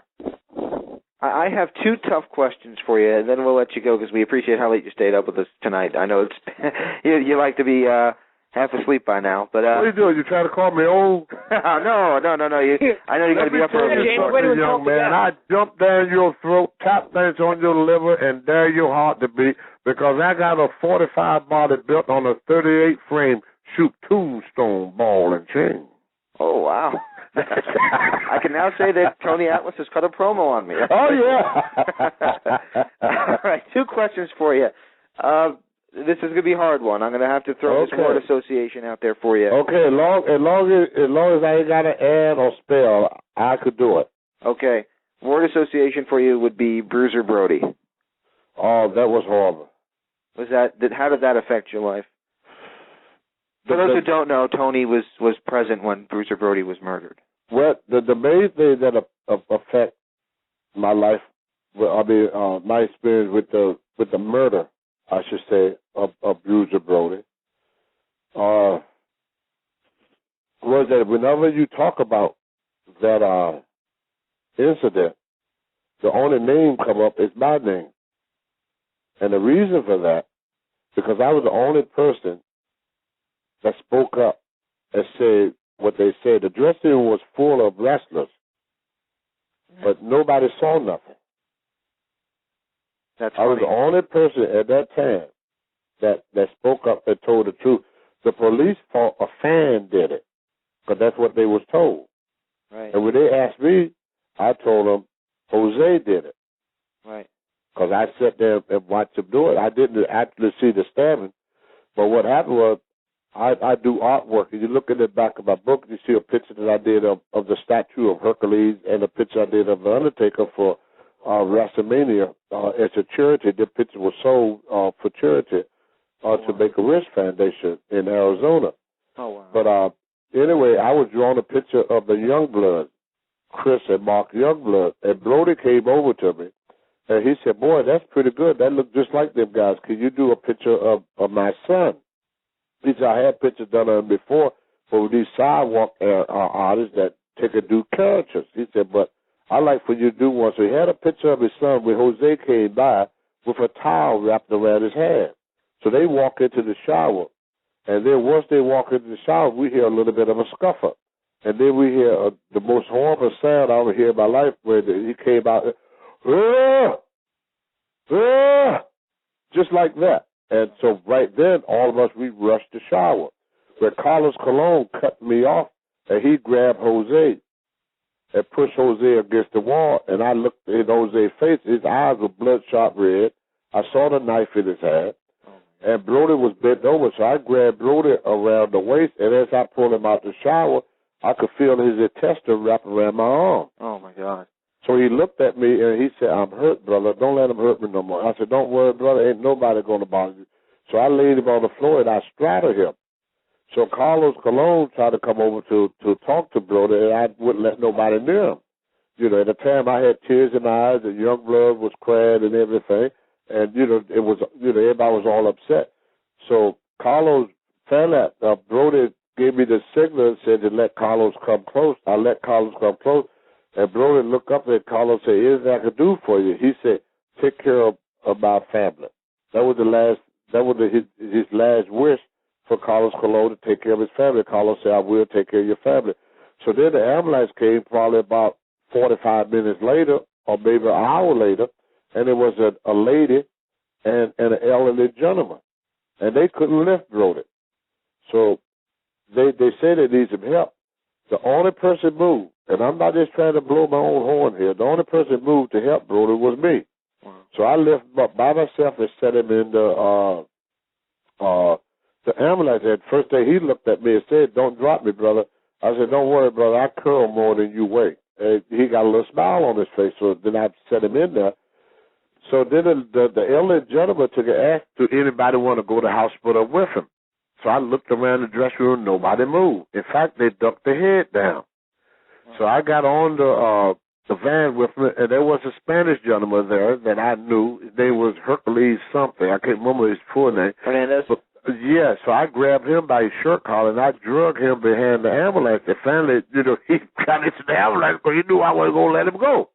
I have two tough questions for you, and then we'll let you go because we appreciate how late you stayed up with us tonight. I know it's you like to be half asleep by now, but what are you doing? You trying to call me old? No. I know you got to be up for a young man. I jump down your throat, tap dance on your liver, and dare your heart to beat because I got a 45 body built on a 38 frame shoot tombstone ball and chain. Oh wow. I can now say that Tony Atlas has cut a promo on me. Oh, yeah. All right, two questions for you. This is going to be a hard one. I'm going to have to throw this word association out there for you. Okay, as long as I ain't got to add or spell, I could do it. Okay. Word association for you would be Bruiser Brody. Oh, that was horrible. How did that affect your life? For those who don't know, Tony was present when Bruiser Brody was murdered. Well, the main thing that affect my life, my experience with the murder, I should say, of Bruiser Brody, was that whenever you talk about that incident, the only name come up is my name, and the reason for that, because I was the only person that spoke up and said what they said. The dressing room was full of wrestlers, but nobody saw nothing. That's I was the only person at that time that spoke up and told the truth. The police thought a fan did it, because that's what they was told. Right. And when they asked me, I told them Jose did it. Right. Because I sat there and watched him do it. I didn't actually see the stabbing, but what happened was, I do artwork, and you look at the back of my book, you see a picture that I did of the statue of Hercules and a picture I did of the Undertaker for WrestleMania as a charity. The picture was sold for charity to Make-A-Wish Foundation in Arizona. Oh, wow. But anyway, I was drawing a picture of the Youngblood, Chris and Mark Youngblood, and Brody came over to me, and he said, boy, that's pretty good. That looked just like them guys. Can you do a picture of my son? He said, I had pictures done of him before, but with these sidewalk artists that take and do characters. He said, but I like for you to do one. So he had a picture of his son when Jose came by with a towel wrapped around his head. So they walk into the shower, and then once they walk into the shower, we hear a little bit of a scuffle. And then we hear the most horrible sound I ever hear in my life where he came out, just like that. And so right then, all of us, we rushed the shower. Where Carlos Colon cut me off, and he grabbed Jose and pushed Jose against the wall. And I looked in Jose's face. His eyes were bloodshot red. I saw the knife in his hand. And Brody was bent over, so I grabbed Brody around the waist. And as I pulled him out the shower, I could feel his intestine wrap around my arm. Oh, my God. So he looked at me, and he said, I'm hurt, brother. Don't let him hurt me no more. I said, don't worry, brother. Ain't nobody going to bother you. So I laid him on the floor, and I straddled him. So Carlos Colon tried to come over to talk to Brody, and I wouldn't let nobody near him. You know, at the time I had tears in my eyes, and Youngblood was crying and everything. And, it was, everybody was all upset. So Carlos found out. Brody gave me the signal and said to let Carlos come close. I let Carlos come close. And Brody looked up at Carlos and said, anything I could do for you? He said, take care of my family. That was his last wish for Carlos Colon to take care of his family. Carlos said, I will take care of your family. So then the ambulance came probably about 45 minutes later or maybe an hour later, and it was a lady and an elderly gentleman. And they couldn't lift Brody. So they said they need some help. The only person moved, and I'm not just trying to blow my own horn here, the only person moved to help Brody was me. Wow. So I left by myself and set him in the ambulance. And first day he looked at me and said, don't drop me, brother. I said, don't worry, brother. I curl more than you weigh. And he got a little smile on his face, so then I set him in there. So then the elderly gentleman took an ask to anybody want to go to the hospital with him. So I looked around the dressing room. Nobody moved. In fact, they ducked their head down. So I got on the van with me, and there was a Spanish gentleman there that I knew. His name was Hercules something. I can't remember his full name. Hernandez? But, yeah, so I grabbed him by his shirt collar, and I drug him behind the ambulance. And finally, he got into the ambulance because he knew I wasn't going to let him go.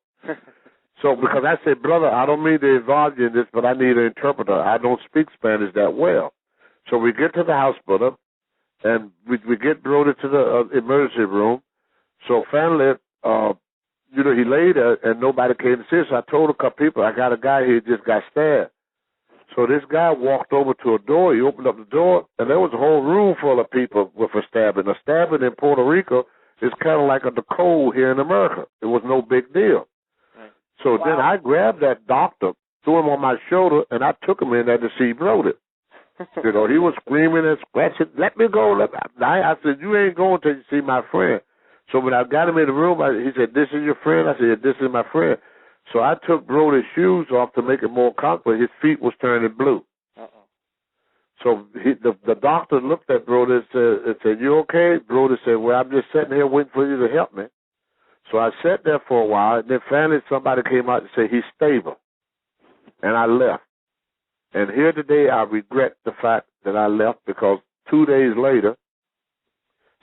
So because I said, brother, I don't mean to involve you in this, but I need an interpreter. I don't speak Spanish that well. So we get to the hospital, and we get brought into the emergency room. So finally, he laid there, and nobody came to see us. So I told a couple people, I got a guy here who just got stabbed. So this guy walked over to a door. He opened up the door, and there was a whole room full of people with a stabbing. A stabbing in Puerto Rico is kind of like the cold here in America. It was no big deal. Right. So then I grabbed that doctor, threw him on my shoulder, and I took him in there to see Brody. He was screaming and scratching. Let me go. I said, you ain't going till you see my friend. So when I got him in the room, he said, this is your friend? I said, this is my friend. So I took Brody's shoes off to make it more comfortable. His feet was turning blue. Uh-oh. So the doctor looked at Brody and said, you okay? Brody said, well, I'm just sitting here waiting for you to help me. So I sat there for a while, and then finally somebody came out and said, he's stable. And I left. And here today I regret the fact that I left because 2 days later,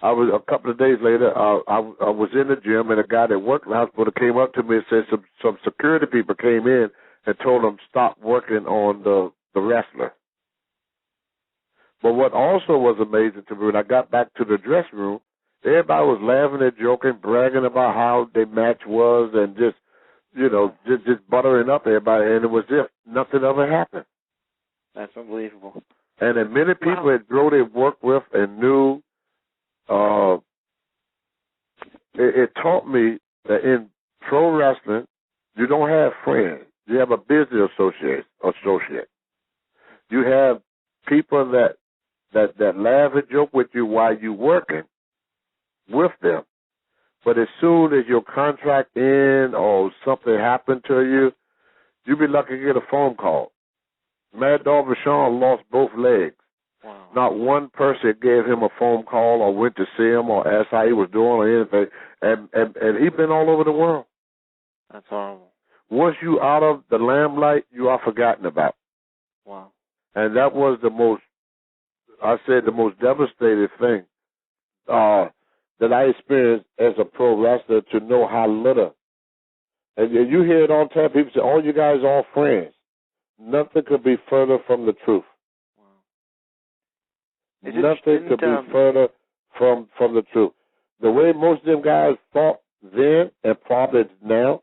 a couple of days later, I was in the gym, and a guy that worked in the hospital came up to me and said some security people came in and told him stop working on the wrestler. But what also was amazing to me, when I got back to the dressing room, everybody was laughing and joking, bragging about how their match was, and just buttering up everybody, and it was as if nothing ever happened. That's unbelievable. And then many people that Brody worked with and knew. It taught me that in pro wrestling, you don't have friends. You have a business associate. You have people that laugh and joke with you while you're working with them. But as soon as your contract ends or something happened to you, you'll be lucky to get a phone call. Mad Dog Vachon lost both legs. Wow. Not one person gave him a phone call or went to see him or asked how he was doing or anything. And he's been all over the world. That's horrible. Once you out of the limelight, you are forgotten about. Wow. And that was the most devastating thing that I experienced as a pro wrestler, to know how little. And you hear it all the time. People say, oh, you guys are all friends. Nothing could be further from the truth. Nothing could be further from the truth. The way most of them guys thought then and probably now,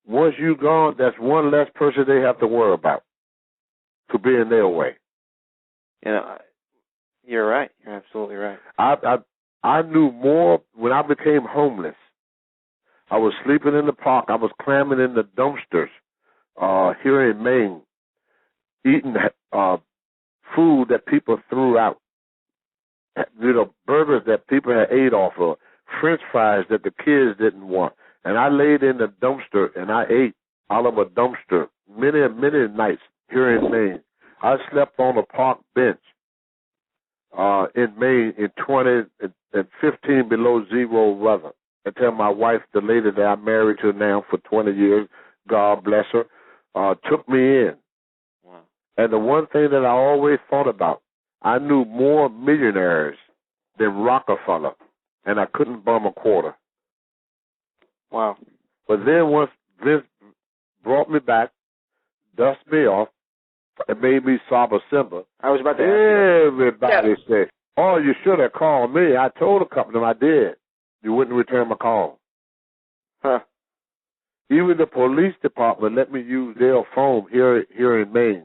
once you're gone, that's one less person they have to worry about to be in their way. You're right. You're absolutely right. I knew more when I became homeless. I was sleeping in the park. I was climbing in the dumpsters here in Maine, eating food that people threw out. Burgers that people had ate off of, French fries that the kids didn't want. And I laid in the dumpster and I ate out of a dumpster many nights here in Maine. I slept on a park bench in Maine in 20 and 15 below zero weather until my wife, the lady that I'm married to now for 20 years, God bless her, took me in. Wow. And the one thing that I always thought about, I knew more millionaires than Rockefeller, and I couldn't bum a quarter. Wow. But then once Vince brought me back, dusted me off, and made me Saba Simba, I was about to ask you. Everybody said, oh, you should have called me. I told a couple of them I did. You wouldn't return my call. Huh. Even the police department let me use their phone here in Maine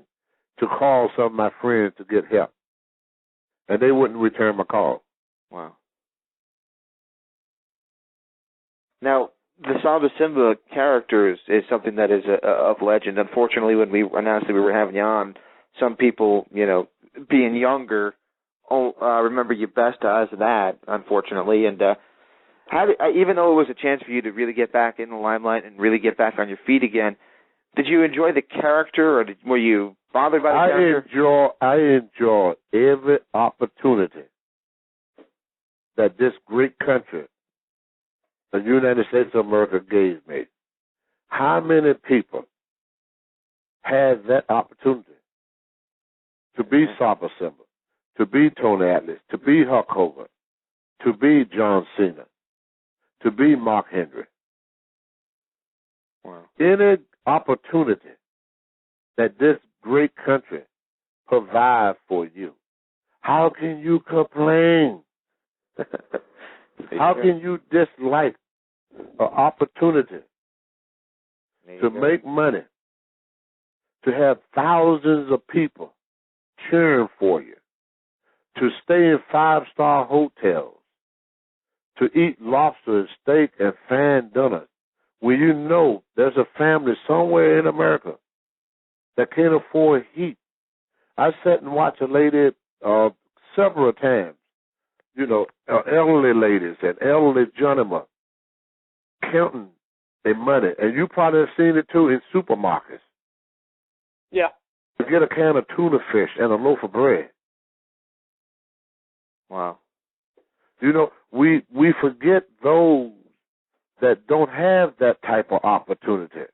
to call some of my friends to get help. And they wouldn't return my call. Wow. Now, the Saba Simba character is something that is of legend. Unfortunately, when we announced that we were having you on, some people, being younger, remember you best as that, unfortunately. And Even though it was a chance for you to really get back in the limelight and really get back on your feet again, did you enjoy the character, or were you bothered by the character? I enjoy every opportunity that this great country, the United States of America, gave me. How many people had that opportunity to be Saba Simba, to be Tony Atlas, to be Hulk Hogan, to be John Cena, to be Mark Henry? Wow. Any opportunity that this great country provides for you, how can you complain? How can you dislike an opportunity to make money, to have thousands of people cheering for you, to stay in 5-star hotels, to eat lobster and steak and fan dinners, when you know there's a family somewhere in America that can't afford heat? I sat and watched a lady several times, elderly ladies and elderly gentlemen counting their money. And you probably have seen it, too, in supermarkets. Yeah. To get a can of tuna fish and a loaf of bread. Wow. We forget those that don't have that type of opportunity.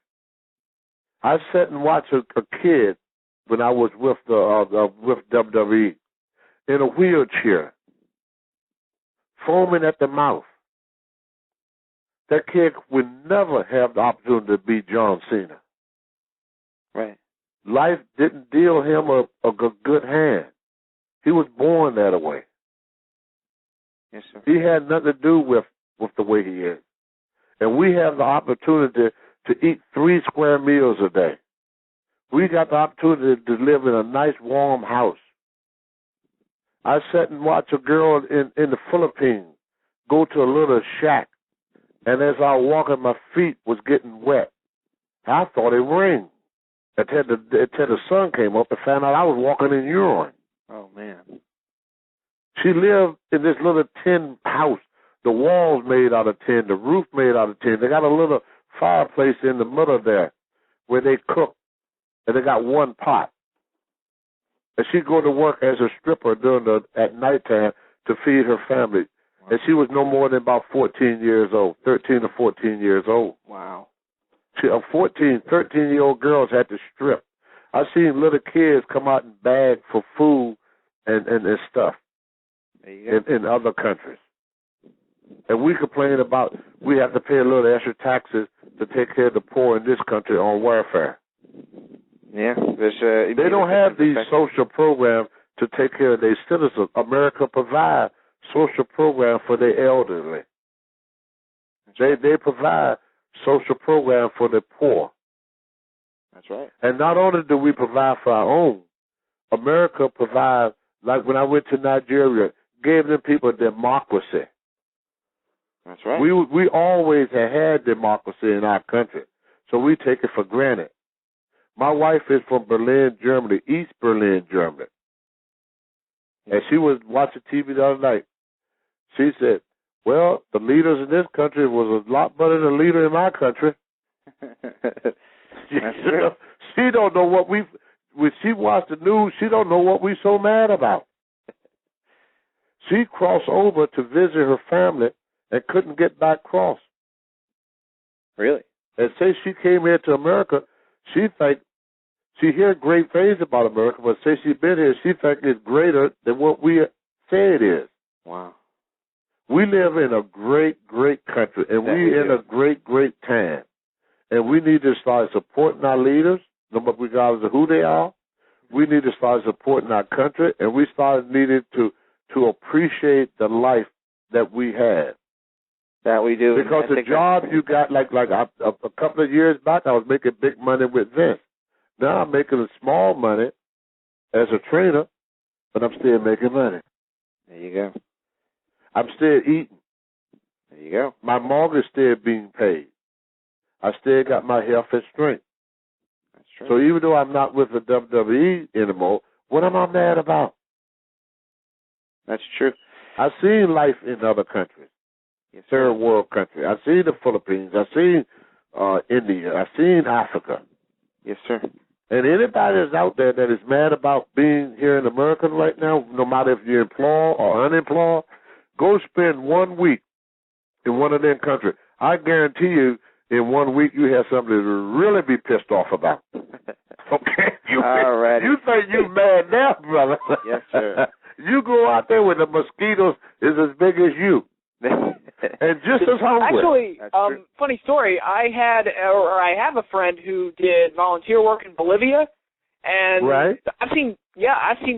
I sat and watched a kid when I was with WWE in a wheelchair, foaming at the mouth. That kid would never have the opportunity to be John Cena. Right. Life didn't deal him a good hand. He was born that way. Yes, sir. He had nothing to do with the way he is. And we have the opportunity to eat 3 square meals a day. We got the opportunity to live in a nice, warm house. I sat and watched a girl in the Philippines go to a little shack, and as I was walking, my feet was getting wet. I thought it rained. Until the sun came up and found out I was walking in urine. Oh, man. She lived in this little tin house. The walls made out of tin, the roof made out of tin. They got a little fireplace in the middle there where they cook, and they got one pot. And she'd go to work as a stripper at nighttime to feed her family. Wow. And she was no more than about 14 years old, 13 or 14 years old. Wow. 14, 13-year-old girls had to strip. I've seen little kids come out and beg for food and stuff in other countries. And we complain about we have to pay a little extra taxes to take care of the poor in this country on welfare. Yeah. They don't have these social programs to take care of their citizens. America provides social programs for their elderly. They provide social program for the poor. That's right. And not only do we provide for our own, America provides, like when I went to Nigeria, gave them people democracy. That's right. We always have had democracy in our country, so we take it for granted. My wife is from Berlin, Germany, East Berlin, Germany. And she was watching TV the other night. She said, well, the leaders in this country was a lot better than the leader in my country. That's true. She don't know what when she watched the news, she don't know what we so mad about. She crossed over to visit her family and couldn't get back across. Really? And say she came here to America, she hear great things about America, but say she's been here, she think it's greater than what we say it is. Wow. We live in a great, great country, and we're in a great, great time. And we need to start supporting our leaders, no matter regardless of who they are. We need to start supporting our country, and we start needing to appreciate the life that we have. That we do. Because the job you got, like a couple of years back, I was making big money with Vince. Now I'm making a small money as a trainer, but I'm still making money. There you go. I'm still eating. There you go. My mortgage still being paid. I still got my health and strength. That's true. So even though I'm not with the WWE anymore, what am I mad about? That's true. I've seen life in other countries. Yes, third world country. I've seen the Philippines. I've seen India. I've seen Africa. Yes, sir. And anybody that's out there that is mad about being here in America right now, no matter if you're employed or unemployed, go spend 1 week in one of them countries. I guarantee you, in 1 week, you have something to really be pissed off about. Okay? All right. You think you mad now, brother. Yes, sir. You go out there where the mosquitoes is as big as you. And just as hungry. Actually, funny story, I have a friend who did volunteer work in Bolivia, and right. I've seen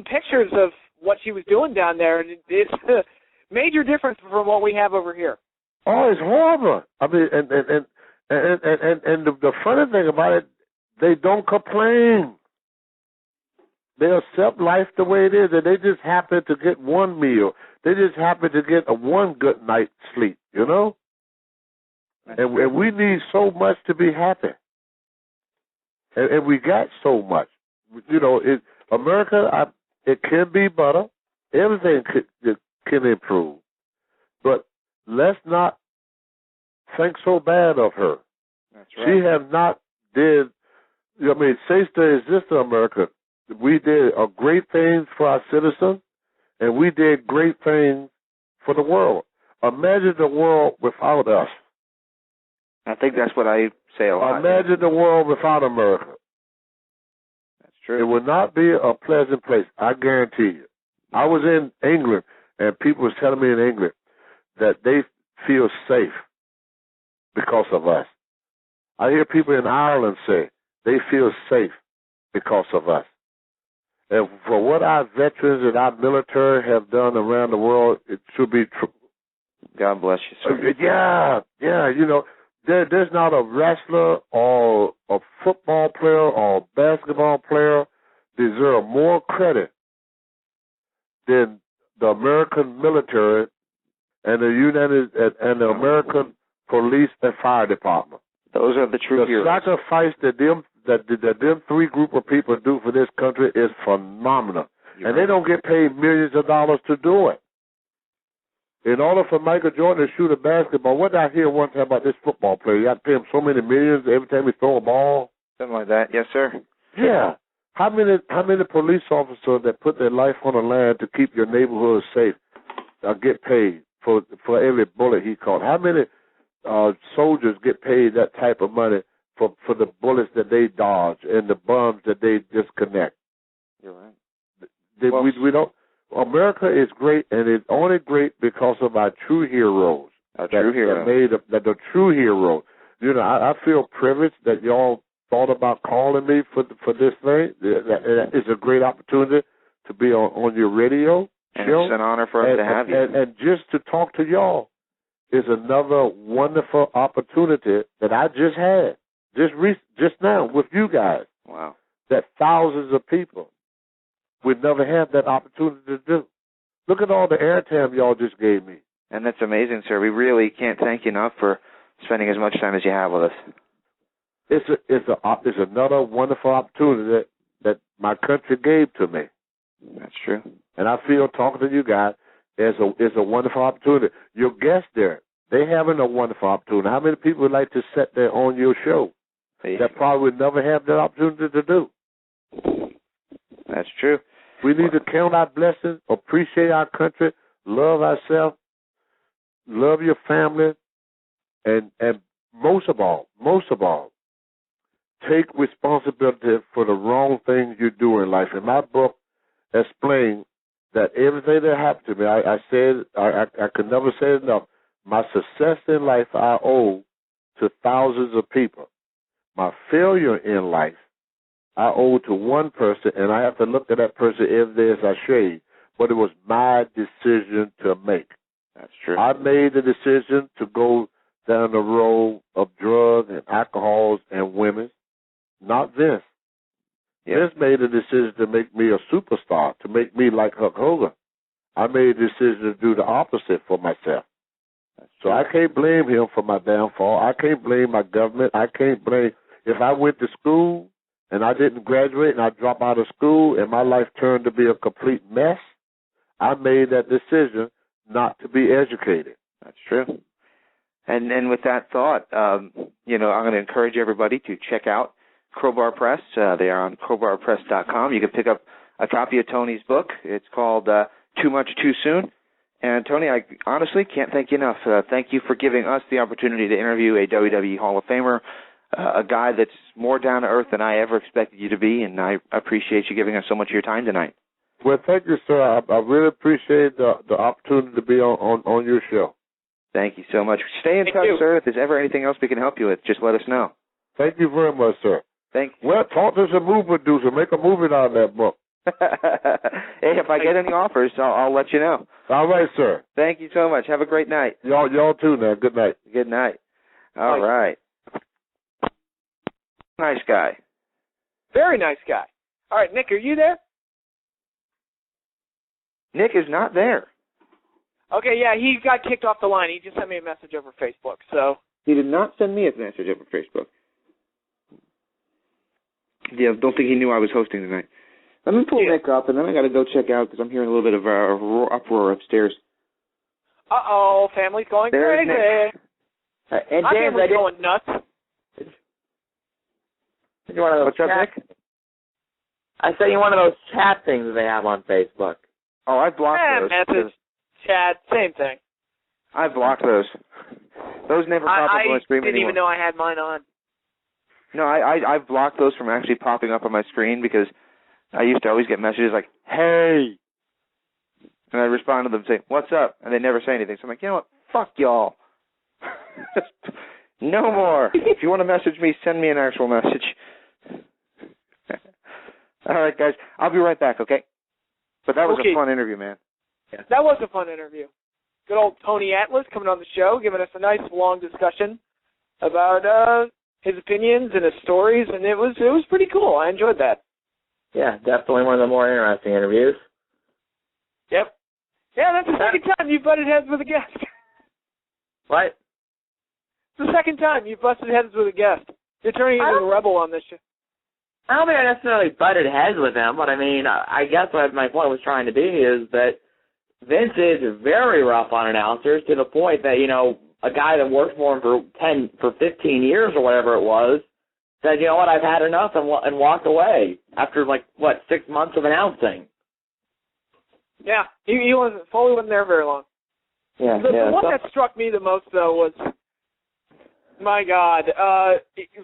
pictures of what she was doing down there, and it's a major difference from what we have over here. Oh, it's horrible. I mean, and the funny thing about it, they don't complain. They accept life the way it is, and they just happen to get one meal. They just happen to get one good night's sleep, you know? And we need so much to be happy. And we got so much. You know, America, it can be better. Everything can improve. But let's not think so bad of her. That's right. She have not did, I mean, since there exists in America, we did a great things for our citizens, and we did great things for the world. Imagine the world without us. I think that's what I say a lot. Imagine the world without America. That's true. It would not be a pleasant place, I guarantee you. I was in England, and people was telling me in England that they feel safe because of us. I hear people in Ireland say they feel safe because of us. And for what our veterans and our military have done around the world, it should be true. God bless you, sir. Yeah, you know, there's not a wrestler or a football player or a basketball player deserve more credit than the American military and the American police and fire department. Those are the true heroes. The sacrifice that them three group of people do for this country is phenomenal. And they don't get paid millions of dollars to do it. In order for Michael Jordan to shoot a basketball, what did I hear one time about this football player? You have to pay him so many millions every time he throw a ball. Something like that, yes, sir. Yeah. How many police officers that put their life on the line to keep your neighborhood safe get paid for every bullet he caught? How many soldiers get paid that type of money for the bullets that they dodge and the bombs that they disconnect? You're right. We don't. America is great, and it's only great because of our true heroes. Our true heroes. The true heroes. You know, I feel privileged that y'all thought about calling me for this thing. It's a great opportunity to be on your radio show. It's an honor for us to have you. And just to talk to y'all is another wonderful opportunity that I just had, just now with you guys. Wow. That thousands of people would never have that opportunity to do. Look at all the airtime y'all just gave me. And that's amazing, sir. We really can't thank you enough for spending as much time as you have with us. It's another wonderful opportunity that my country gave to me. That's true. And I feel talking to you guys is a wonderful opportunity. Your guests there, they having a wonderful opportunity. How many people would like to sit there on your show that probably would never have that opportunity to do? That's true. We need to count our blessings, appreciate our country, love ourselves, love your family, and most of all, take responsibility for the wrong things you do in life. In my book, explain that everything that happened to me, I said, I could never say it enough. My success in life I owe to thousands of people. My failure in life I owe to one person, and I have to look at that person every day as I shave. But it was my decision to make. That's true. I made the decision to go down the road of drugs and alcohols and women, not Vince. Vince made a decision to make me a superstar, to make me like Hulk Hogan. I made a decision to do the opposite for myself. So I can't blame him for my downfall. I can't blame my government. I can't blame if I went to school and I didn't graduate and I dropped out of school and my life turned to be a complete mess. I made that decision not to be educated. That's true. And with that thought, I'm going to encourage everybody to check out Crowbar Press. They are on crowbarpress.com. You can pick up a copy of Tony's book. It's called Too Much Too Soon. And, Tony, I honestly can't thank you enough. Thank you for giving us the opportunity to interview a WWE Hall of Famer, a guy that's more down to earth than I ever expected you to be, and I appreciate you giving us so much of your time tonight. Well, thank you, sir. I really appreciate the opportunity to be on your show. Thank you so much. Stay in touch, sir. If there's ever anything else we can help you with, just let us know. Thank you very much, sir. Thank you. Well, talk to us a movie producer. Make a movie out of that book. Hey, if I get any offers, I'll let you know. All right, sir. Thank you so much. Have a great night. Y'all too now. Good night. Good night. All right. Nice guy. Very nice guy. All right, Nick, are you there? Nick is not there. Okay, yeah, he got kicked off the line. He just sent me a message over Facebook. So he did not send me a message over Facebook. Yeah, don't think he knew I was hosting tonight. Let me pull Nick up, and then I got to go check out because I'm hearing a little bit of uproar upstairs. Uh-oh, family's going There's crazy. And my James, family's going nuts. What's up, Nick? I sent you one of those chat things that they have on Facebook. Oh, I blocked those. Message, chat, same thing. I blocked those. Those never pop up on my screen anymore. I didn't even know I had mine on. No, I blocked those from actually popping up on my screen because I used to always get messages like, hey. And I'd respond to them saying, what's up? And they never say anything. So I'm like, you know what? Fuck y'all. No more. If you want to message me, send me an actual message. All right, guys. I'll be right back, okay? But that was a fun interview, man. Yeah. That was a fun interview. Good old Tony Atlas coming on the show, giving us a nice long discussion about his opinions and his stories, and it was pretty cool. I enjoyed that. Yeah, definitely one of the more interesting interviews. Yep. Yeah, that's the second time you've butted heads with a guest. What? It's the second time you've busted heads with a guest. You're turning into a rebel on this show. I don't think I necessarily butted heads with him, but I mean, I guess what my point was trying to be is that Vince is very rough on announcers to the point that, a guy that worked for him for 15 years or whatever it was said, you know what, I've had enough and walked away after 6 months of announcing. Yeah, he wasn't there very long. Yeah, the one that struck me the most, though, was, my God,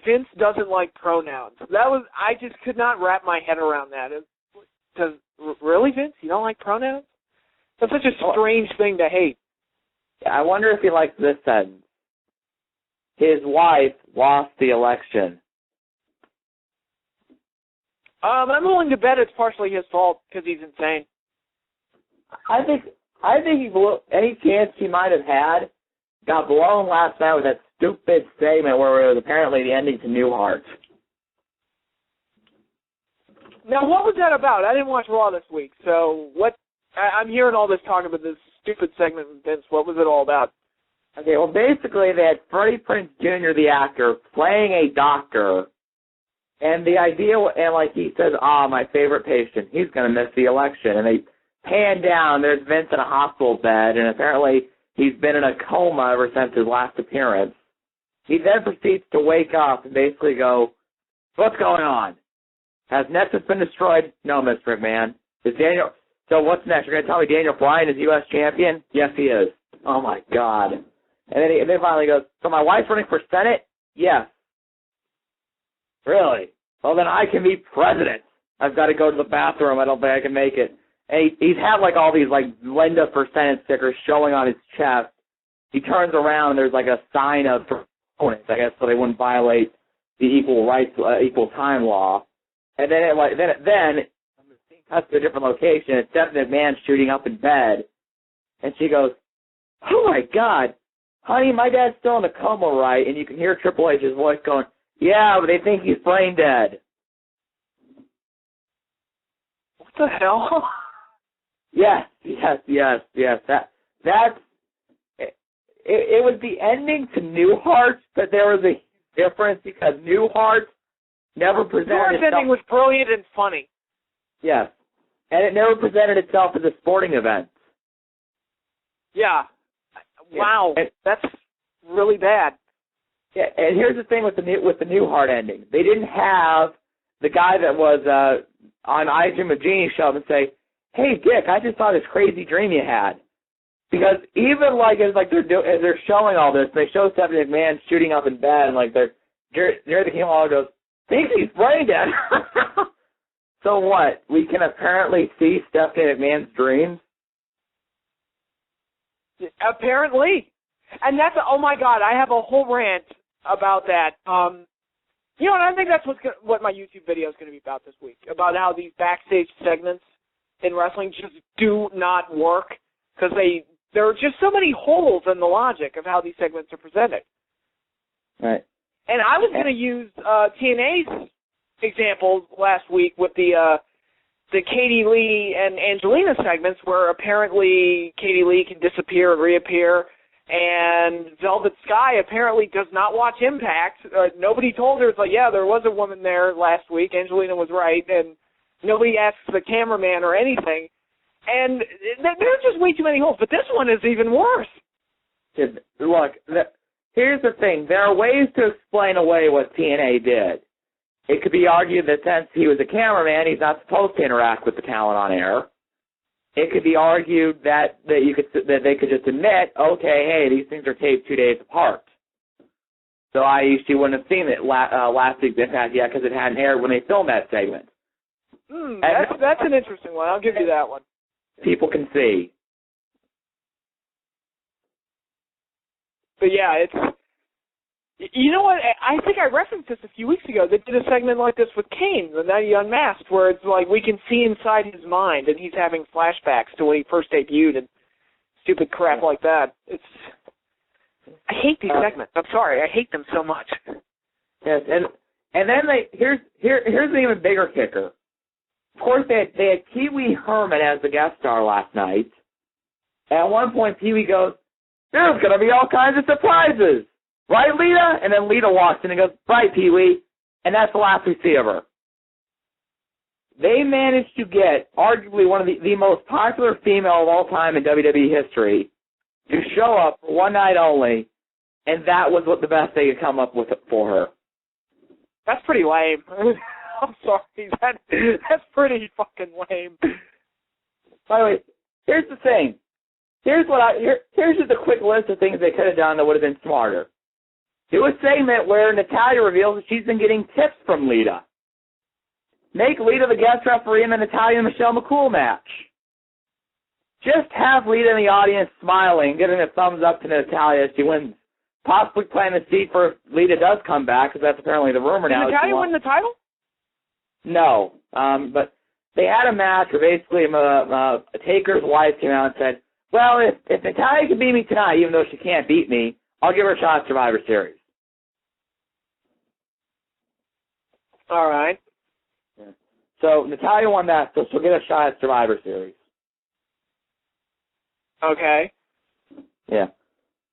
Vince doesn't like pronouns. I just could not wrap my head around that. Really, Vince? You don't like pronouns? That's such a strange thing to hate. I wonder if he likes this sentence. His wife lost the election. I'm willing to bet it's partially his fault because he's insane. I think he blew any chance he might have had. Got blown last night with that stupid statement where it was apparently the ending to Newhart. Now, what was that about? I didn't watch Raw this week, so what? I'm hearing all this talk about this stupid segment with Vince. What was it all about? Okay, well, basically they had Freddie Prinze Jr., the actor, playing a doctor, and the idea, and he says, my favorite patient, he's going to miss the election, and they pan down, there's Vince in a hospital bed, and apparently he's been in a coma ever since his last appearance. He then proceeds to wake up and basically go, what's going on? Has Nexus been destroyed? No, Mr. McMahon. So what's next? You're going to tell me Daniel Bryan is U.S. champion? Yes, he is. Oh, my God. And then finally goes, so my wife's running for Senate? Yes. Really? Well, then I can be president. I've got to go to the bathroom. I don't think I can make it. And he's had all these Linda for Senate stickers showing on his chest. He turns around and there's a sign of opponents, I guess, so they wouldn't violate the equal rights, equal time law. And then then cuts to a different location. It's Stephanie McMahon shooting up in bed, and she goes, "Oh my God, honey, my dad's still in a coma, right?" And you can hear Triple H's voice going, "Yeah, but they think he's brain dead." What the hell? Yes. That's it was the ending to Newhart, but there was a difference because Newhart never presented Newhart's ending was brilliant and funny. Yes, and it never presented itself as a sporting event. Yeah. Wow. And really bad. Yeah, and here's the thing with the new Hart ending. They didn't have the guy that was on I Dream of Jeannie show up and say, "Hey Dick, I just saw this crazy dream you had." Because even as they're showing all this, they show Stephanie McMahon shooting up in bed, and like Jerry the King Lawler goes, "Thinks he's brain dead." So what? We can apparently see Stephanie McMahon's dreams? Apparently. And that's, oh my God, I have a whole rant about that. And I think that's what my YouTube video is going to be about this week, about how these backstage segments in wrestling just do not work, because there are just so many holes in the logic of how these segments are presented. Right. And I was going to use TNA's example last week with the Katie Lee and Angelina segments, where apparently Katie Lee can disappear and reappear, and Velvet Sky apparently does not watch Impact. Nobody told her. It's like, yeah, there was a woman there last week. Angelina was right, and nobody asks the cameraman or anything. And there are just way too many holes. But this one is even worse. Look, here's the thing. There are ways to explain away what TNA did. It could be argued that since he was a cameraman, he's not supposed to interact with the talent on air. It could be argued that they could just admit, okay, hey, these things are taped 2 days apart. So she wouldn't have seen it last week's Impact yet because it hadn't aired when they filmed that segment. That's an interesting one. I'll give you that one. People can see. But yeah, it's... You know what? I think I referenced this a few weeks ago. They did a segment like this with Kane, the Night He Unmasked, where it's like we can see inside his mind, and he's having flashbacks to when he first debuted and stupid crap like that. I hate these segments. I'm sorry. I hate them so much. Yes, and then here's an even bigger kicker. Of course, they had Pee Wee Herman as the guest star last night. At one point, Pee Wee goes, "There's going to be all kinds of surprises. Right, Lita?" And then Lita walks in and goes, "Right, Pee Wee." And that's the last we see of her. They managed to get arguably one of the most popular female of all time in WWE history to show up for one night only, and that was what the best they could come up with for her. That's pretty lame. I'm sorry. That's pretty fucking lame. By the way, here's the thing. Here's just a quick list of things they could have done that would have been smarter. Do a segment where Natalya reveals that she's been getting tips from Lita. Make Lita the guest referee in the Natalya and Michelle McCool match. Just have Lita in the audience smiling, giving a thumbs up to Natalya as she wins. Possibly planting the seed for if Lita does come back, because that's apparently the rumor now. Did Natalya win the title? No, but they had a match where basically Taker's wife came out and said, "Well, if Natalya can beat me tonight, even though she can't beat me, I'll give her a shot at Survivor Series." All right. Yeah. So Natalya won that, so she'll get a shot at Survivor Series. Okay. Yeah.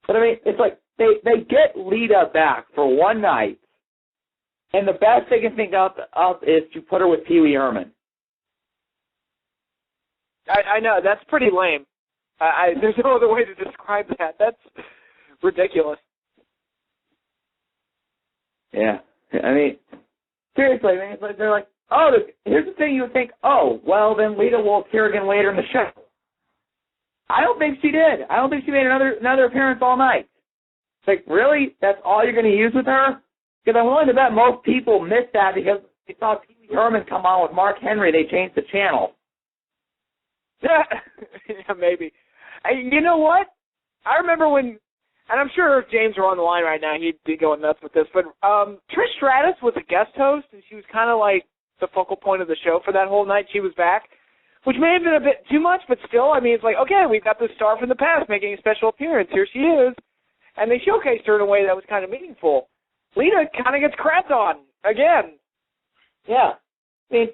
But I mean, it's like they get Lita back for one night, and the best they can think of is to put her with Pee Wee Herman. I know, that's pretty lame. There's no other way to describe that. That's ridiculous. Yeah. I mean, seriously, man, it's like they're like, oh, here's the thing. You would think, oh, well, then Lita will appear again later in the show. I don't think she did. I don't think she made another appearance all night. It's like, really? That's all you're going to use with her? Because I'm willing to bet most people missed that because they saw Pee Wee Herman come on with Mark Henry. They changed the channel. Yeah, maybe. You know what? I remember when, and I'm sure if James were on the line right now, he'd be going nuts with this, but Trish Stratus was a guest host, and she was kind of like the focal point of the show for that whole night she was back, which may have been a bit too much, but still, I mean, it's like, okay, we've got this star from the past making a special appearance. Here she is. And they showcased her in a way that was kind of meaningful. Lita kind of gets crapped on again. Yeah. I mean,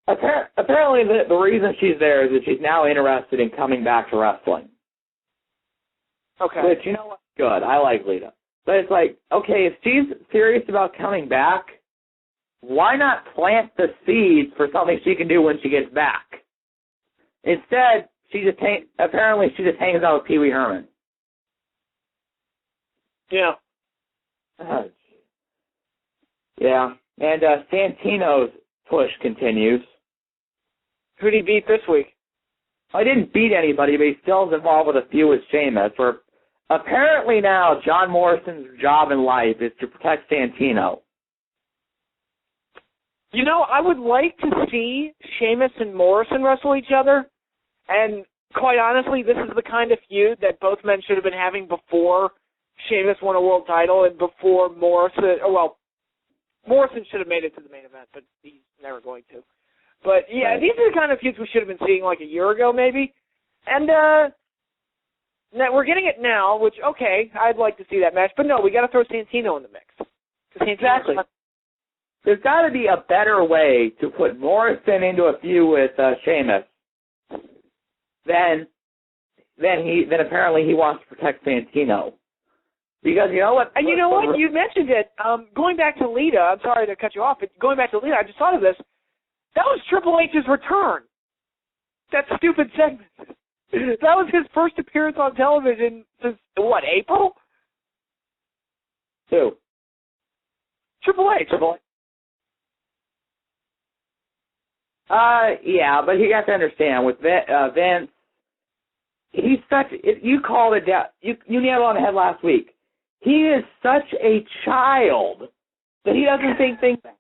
apparently the reason she's there is that she's now interested in coming back to wrestling. Okay. Which, you know what? Good. I like Lita. But it's like, okay, if she's serious about coming back, why not plant the seeds for something she can do when she gets back? Instead, she just hangs out with Pee Wee Herman. Yeah. Yeah, and Santino's push continues. Who did he beat this week? I didn't beat anybody, but he still is involved with a feud with Sheamus. Where apparently now John Morrison's job in life is to protect Santino. You know, I would like to see Sheamus and Morrison wrestle each other, and quite honestly, this is the kind of feud that both men should have been having before Sheamus won a world title and before Morrison, Morrison should have made it to the main event, but he's never going to. But, yeah, These are the kind of feuds we should have been seeing like a year ago, maybe. And now we're getting it now, which, okay, I'd like to see that match. But, no, we got to throw Santino in the mix. Exactly. There's got to be a better way to put Morrison into a feud with Sheamus than apparently he wants to protect Santino. Because you know what? And you know what? You mentioned it. Going back to Lita, I'm sorry to cut you off, but going back to Lita, I just thought of this. That was Triple H's return. That stupid segment. That was his first appearance on television since, what, April? Who? Triple H. Yeah, but you have to understand, with Vince, he's such, you called it down, you nailed it on the head last week. He is such a child that he doesn't think things bad.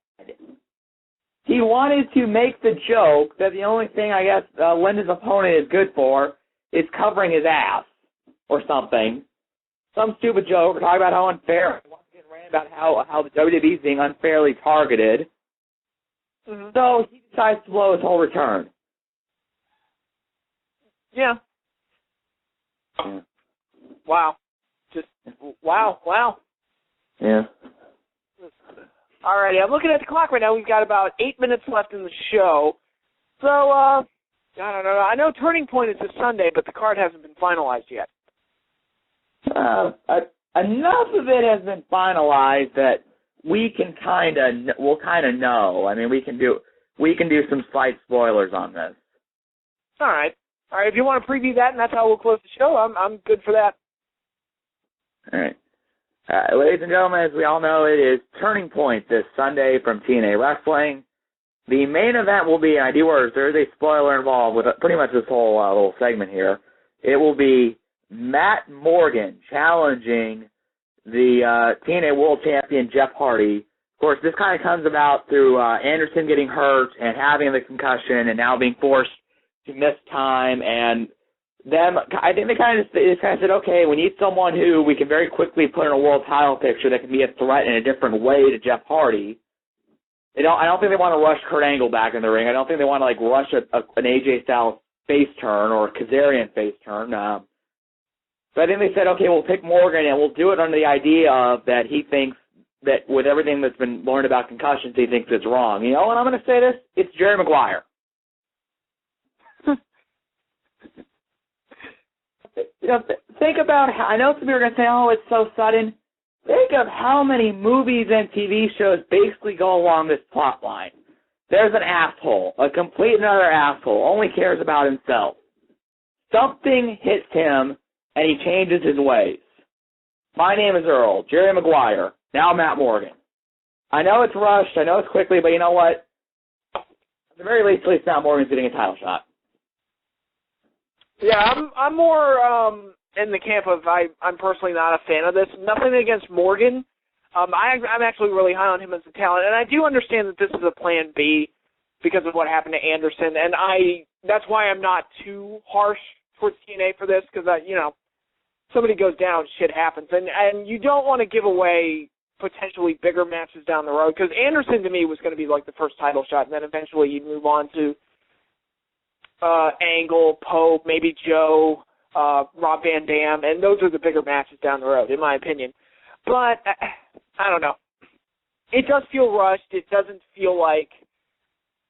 He wanted to make the joke that the only thing, I guess, Linda's opponent is good for is covering his ass or something. Some stupid joke. We're talking about how unfair. He wants to get ran about how the WWE is being unfairly targeted. Mm-hmm. So he decides to blow his whole return. Yeah. Wow. Just, wow. Yeah. All righty, I'm looking at the clock right now. We've got about 8 minutes left in the show. So, I don't know. I know Turning Point is this Sunday, but the card hasn't been finalized yet. Enough of it has been finalized that we'll kind of know. I mean, we can do some slight spoilers on this. All right. If you want to preview that, and that's how we'll close the show, I'm good for that. All right. Ladies and gentlemen, as we all know, it is Turning Point this Sunday from TNA Wrestling. The main event will be, and I do words, there is a spoiler involved with pretty much this whole little segment here. It will be Matt Morgan challenging the TNA World Champion Jeff Hardy. Of course, this kind of comes about through Anderson getting hurt and having the concussion and now being forced to miss time, and I think they kind of said, okay, we need someone who we can very quickly put in a world title picture that can be a threat in a different way to Jeff Hardy. I don't think they want to rush Kurt Angle back in the ring. I don't think they want to rush an AJ Styles face turn or a Kazarian face turn. So I think they said, okay, we'll pick Morgan and we'll do it under the idea of that he thinks that with everything that's been learned about concussions, he thinks it's wrong. You know, and I'm going to say this, it's Jerry Maguire. Think about how, I know some people are going to say, oh, it's so sudden. Think of how many movies and TV shows basically go along this plot line. There's an asshole, a complete and utter asshole, only cares about himself. Something hits him, and he changes his ways. My name is Earl, Jerry Maguire, now Matt Morgan. I know it's rushed, I know it's quickly, but you know what? At the very least, at least Matt Morgan's getting a title shot. Yeah, I'm more in the camp of I'm personally not a fan of this. Nothing against Morgan. I'm actually really high on him as a talent, and I do understand that this is a plan B because of what happened to Anderson, and that's why I'm not too harsh towards TNA for this because somebody goes down, shit happens, and you don't want to give away potentially bigger matches down the road because Anderson to me was going to be like the first title shot, and then eventually you'd move on to Angle, Pope, maybe Joe, Rob Van Damme, and those are the bigger matches down the road, in my opinion. But, I don't know. It does feel rushed. It doesn't feel like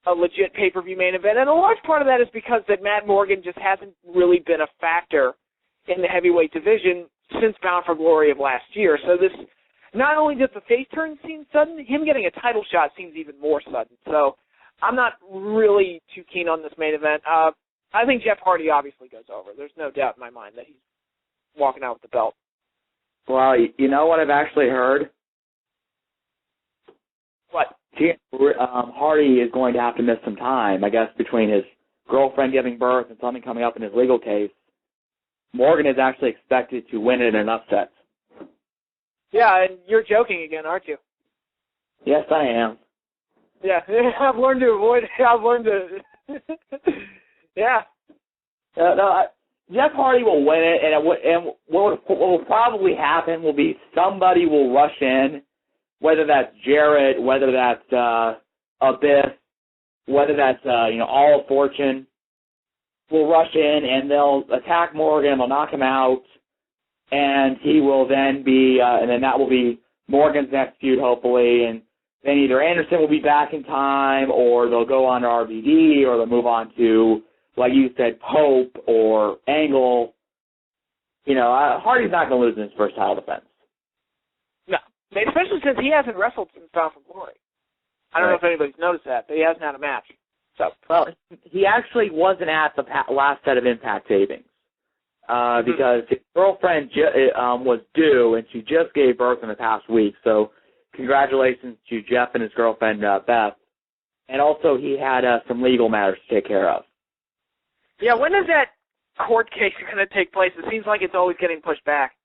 a legit pay-per-view main event, and a large part of that is because that Matt Morgan just hasn't really been a factor in the heavyweight division since Bound for Glory of last year. So this, not only does the face turn seem sudden, him getting a title shot seems even more sudden. So, I'm not really too keen on this main event. I think Jeff Hardy obviously goes over. There's no doubt in my mind that he's walking out with the belt. Well, you know what I've actually heard? What? Hardy is going to have to miss some time, I guess, between his girlfriend giving birth and something coming up in his legal case. Morgan is actually expected to win it in an upset. Yeah, and you're joking again, aren't you? Yes, I am. Yeah, I've learned to avoid it. I've learned to... yeah. Jeff Hardy will win it, and what will probably happen will be somebody will rush in, whether that's Jarrett, whether that's Abyss, whether that's All of Fortune, will rush in and they'll attack Morgan, they'll knock him out, and he will then be, and then that will be Morgan's next feud, hopefully, and then either Anderson will be back in time, or they'll go on to RVD, or they'll move on to, like you said, Pope or Angle. Hardy's not going to lose in his first title defense. No, especially since he hasn't wrestled since Bound for Glory. I don't know if anybody's noticed that, but he hasn't had a match. So, well, he actually wasn't at the last set of Impact tapings because his girlfriend was due, and she just gave birth in the past week. So, congratulations to Jeff and his girlfriend, Beth. And also, he had some legal matters to take care of. Yeah, when is that court case going to take place? It seems like it's always getting pushed back.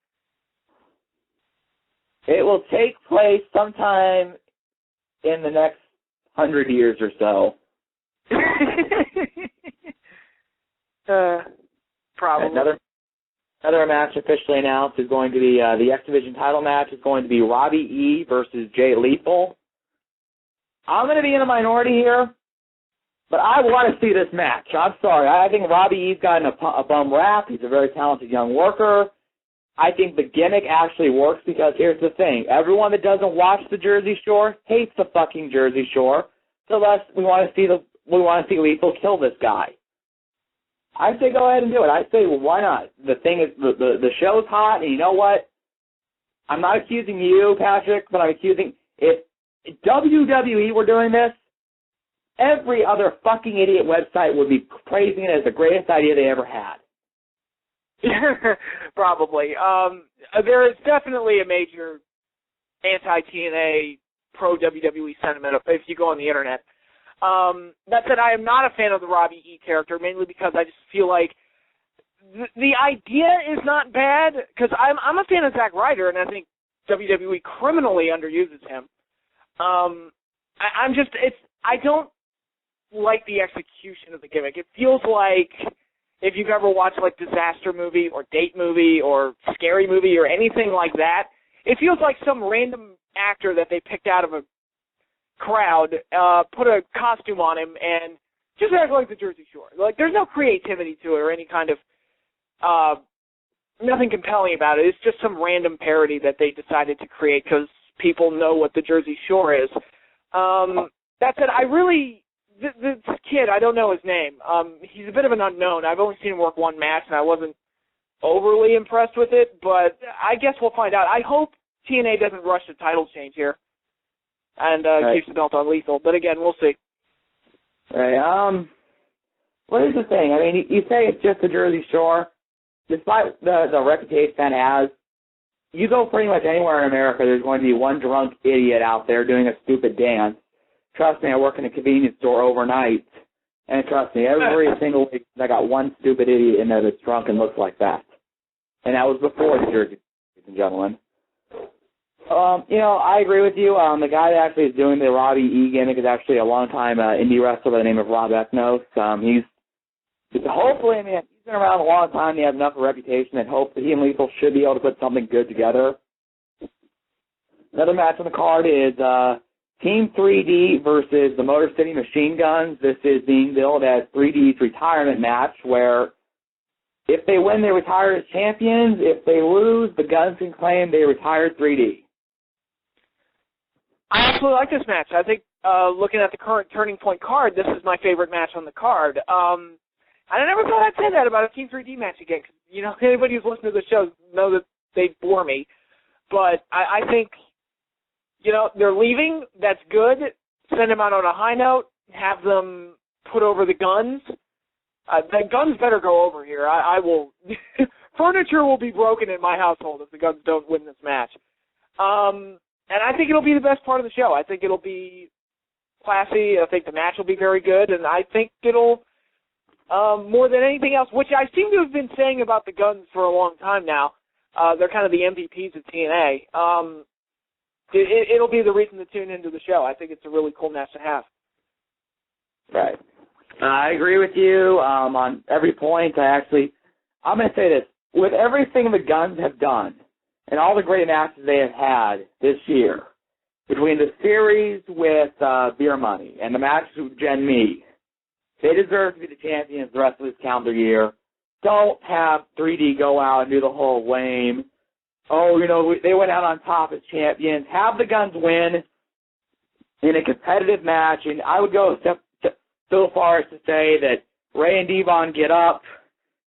It will take place sometime in the next 100 years or so. Probably. Another match officially announced is going to be the X Division title match is going to be Robbie E. versus Jay Lethal. I'm going to be in a minority here, but I want to see this match. I'm sorry. I think Robbie E's gotten a bum rap. He's a very talented young worker. I think the gimmick actually works because here's the thing. Everyone that doesn't watch the Jersey Shore hates the fucking Jersey Shore. So we want to see Lethal kill this guy. I say go ahead and do it. I say, well, why not? The thing is, the show's hot, and you know what? I'm not accusing you, Patrick, but I'm accusing if WWE were doing this, every other fucking idiot website would be praising it as the greatest idea they ever had. Probably. There is definitely a major anti-TNA, pro-WWE sentiment if you go on the internet. That said, I am not a fan of the Robbie E character, mainly because I just feel like the idea is not bad, because I'm a fan of Zack Ryder, and I think WWE criminally underuses him. I don't like the execution of the gimmick. It feels like if you've ever watched like Disaster Movie or Date Movie or Scary Movie or anything like that, it feels like some random actor that they picked out of a crowd put a costume on him and just act like the Jersey Shore. Like there's no creativity to it or any kind of nothing compelling about it. It's just some random parody that they decided to create because people know what the Jersey Shore is. That said, this kid, I don't know his name. He's a bit of an unknown. I've only seen him work one match, and I wasn't overly impressed with it, but I guess we'll find out. I hope TNA doesn't rush the title change here and keeps the belt on Lethal, but again, we'll see. Right, what is the thing? I mean, you say it's just the Jersey Shore. Despite the reputation that has, you go pretty much anywhere in America, there's going to be one drunk idiot out there doing a stupid dance. Trust me, I work in a convenience store overnight, and trust me, every single week I got one stupid idiot in there that's drunk and looks like that. And that was before the Jersey, ladies and gentlemen. I agree with you. The guy that actually is doing the Robbie E gimmick is actually a long-time indie wrestler by the name of Rob Ethnos. Hopefully, I mean, he's been around a long time. He has enough of a reputation that hopefully he and Lethal should be able to put something good together. Another match on the card is Team 3D versus the Motor City Machine Guns. This is being billed as 3D's retirement match, where if they win, they retire as champions. If they lose, the Guns can claim they retired 3D. I absolutely like this match. I think looking at the current Turning Point card, this is my favorite match on the card. I never thought I'd say that about a Team 3D match again. Cause, anybody who's listened to the show know that they bore me. But I think, they're leaving. That's good. Send them out on a high note. Have them put over the Guns. The Guns better go over here. I will, furniture will be broken in my household if the Guns don't win this match. And I think it'll be the best part of the show. I think it'll be classy. I think the match will be very good, and I think it'll, more than anything else, which I seem to have been saying about the Guns for a long time now, they're kind of the MVPs of TNA. It'll be the reason to tune into the show. I think it's a really cool match to have. Right. I agree with you on every point. I'm going to say this. With everything the Guns have done and all the great matches they have had this year, between the series with Beer Money and the matches with Jen Mee, they deserve to be the champions the rest of this calendar year. Don't have 3D go out and do the whole lame, they went out on top as champions. Have the Guns win in a competitive match, and I would go so far as to say that Ray and Devon get up,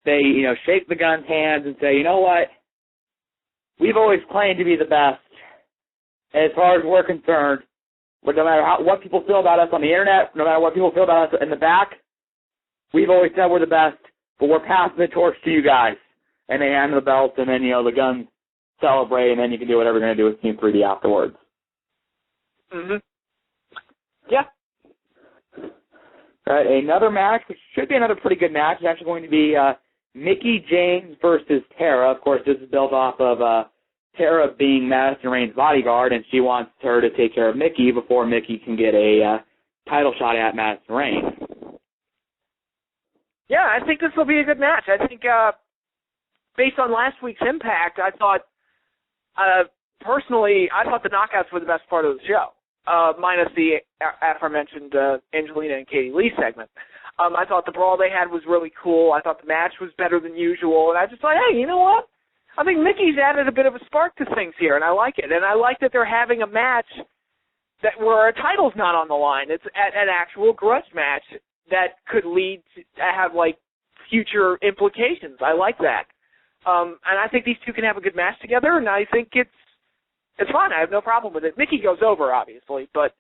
they, shake the Guns' hands and say, you know what, we've always claimed to be the best. As far as we're concerned, but no matter what people feel about us on the internet, no matter what people feel about us in the back, we've always said we're the best, but we're passing the torch to you guys. And they hand the belts, and then, the Guns celebrate, and then you can do whatever you're going to do with Team 3D afterwards. Mm-hmm. Yeah. All right, another match, which should be another pretty good match, is actually going to be Mickie James versus Tara. Of course, this is built off of Tara being Madison Rayne's bodyguard, and she wants her to take care of Mickie before Mickie can get a title shot at Madison Rayne. Yeah, I think this will be a good match. I think based on last week's Impact, I thought, personally, I thought the knockouts were the best part of the show, minus the aforementioned Angelina and Katie Lee segment. I thought the brawl they had was really cool. I thought the match was better than usual, and I just thought, hey, you know what? I think Mickey's added a bit of a spark to things here, and I like it. And I like that they're having a match where a title's not on the line. It's an actual grudge match that could lead to have, future implications. I like that. And I think these two can have a good match together, and I think it's fun. I have no problem with it. Mickie goes over, obviously, but,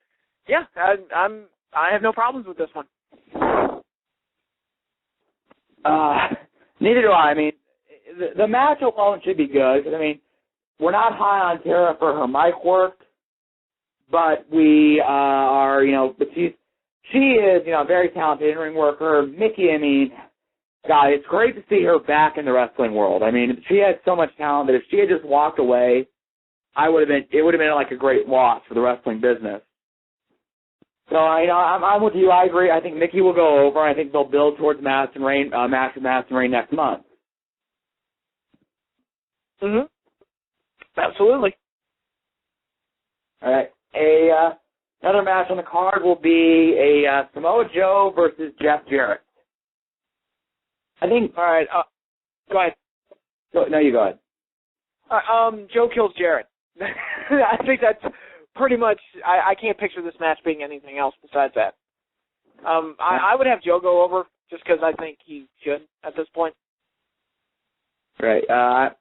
yeah, I have no problems with this one. Neither do I. I mean, the match alone should be good. I mean, we're not high on Tara for her mic work, but we are, but she is, a very talented in-ring worker. Mickie, I mean, God, it's great to see her back in the wrestling world. I mean, she has so much talent that if she had just walked away, it would have been like a great loss for the wrestling business. So, I'm with you. I agree. I think Mickie will go over. I think they'll build towards match with Madison Rayne next month. Mm-hmm. Absolutely. All right. Another match on the card will be a Samoa Joe versus Jeff Jarrett. I think. All right. Go ahead. No, you go ahead. Joe kills Jarrett. I think that's pretty much. I can't picture this match being anything else besides that. I would have Joe go over just because I think he should at this point. Right.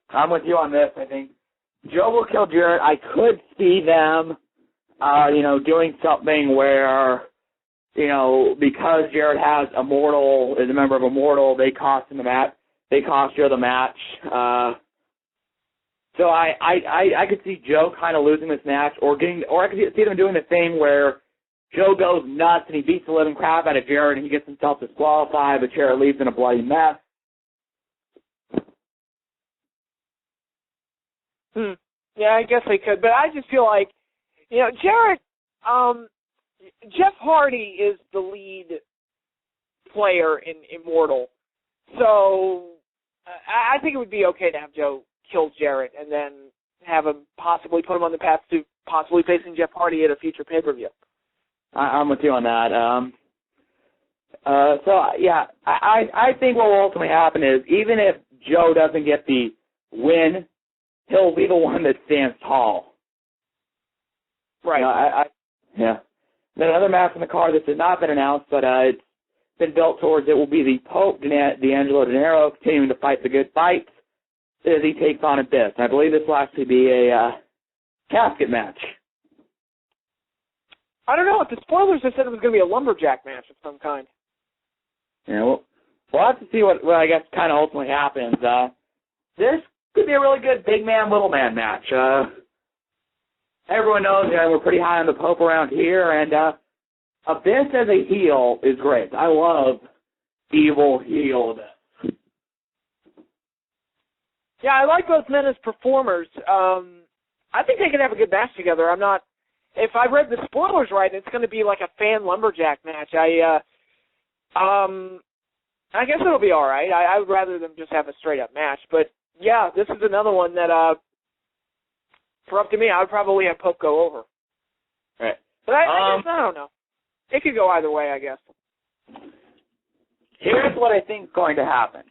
I'm with you on this. I think Joe will kill Jarrett. I could see them, doing something where, because Jarrett is a member of Immortal, they cost him the match. They cost Joe the match. So I could see Joe kind of losing this match, or I could see them doing the thing where Joe goes nuts and he beats the living crap out of Jarrett and he gets himself disqualified, but Jarrett leaves in a bloody mess. Yeah, I guess they could, but I just feel like, Jarrett, Jeff Hardy is the lead player in Immortal, so I think it would be okay to have Joe kill Jarrett and then have him possibly put him on the path to possibly facing Jeff Hardy at a future pay-per-view. I'm with you on that. I think what will ultimately happen is even if Joe doesn't get the win, he'll be the one that stands tall. Right. Yeah. Then another match on the card that has not been announced, but it's been built towards it, will be the Pope, D'Angelo Dinero, continuing to fight the good fight as he takes on Abyss. And I believe this will actually be a casket match. I don't know. If the spoilers have said it was going to be a lumberjack match of some kind. Yeah, we'll have to see what I guess kind of ultimately happens. this could be a really good big man, little man match. Everyone knows we're pretty high on the Pope around here, and Abyss as a heel is great. I love evil heel Abyss. Yeah, I like both men as performers. I think they could have a good match together. If I read the spoilers right, it's going to be like a fan lumberjack match. I guess it'll be all right. I would rather them just have a straight-up match. But, yeah, this is another one that, for up to me, I would probably have Pope go over. Right. But I guess, I don't know. It could go either way, I guess. Here's what I think is going to happen.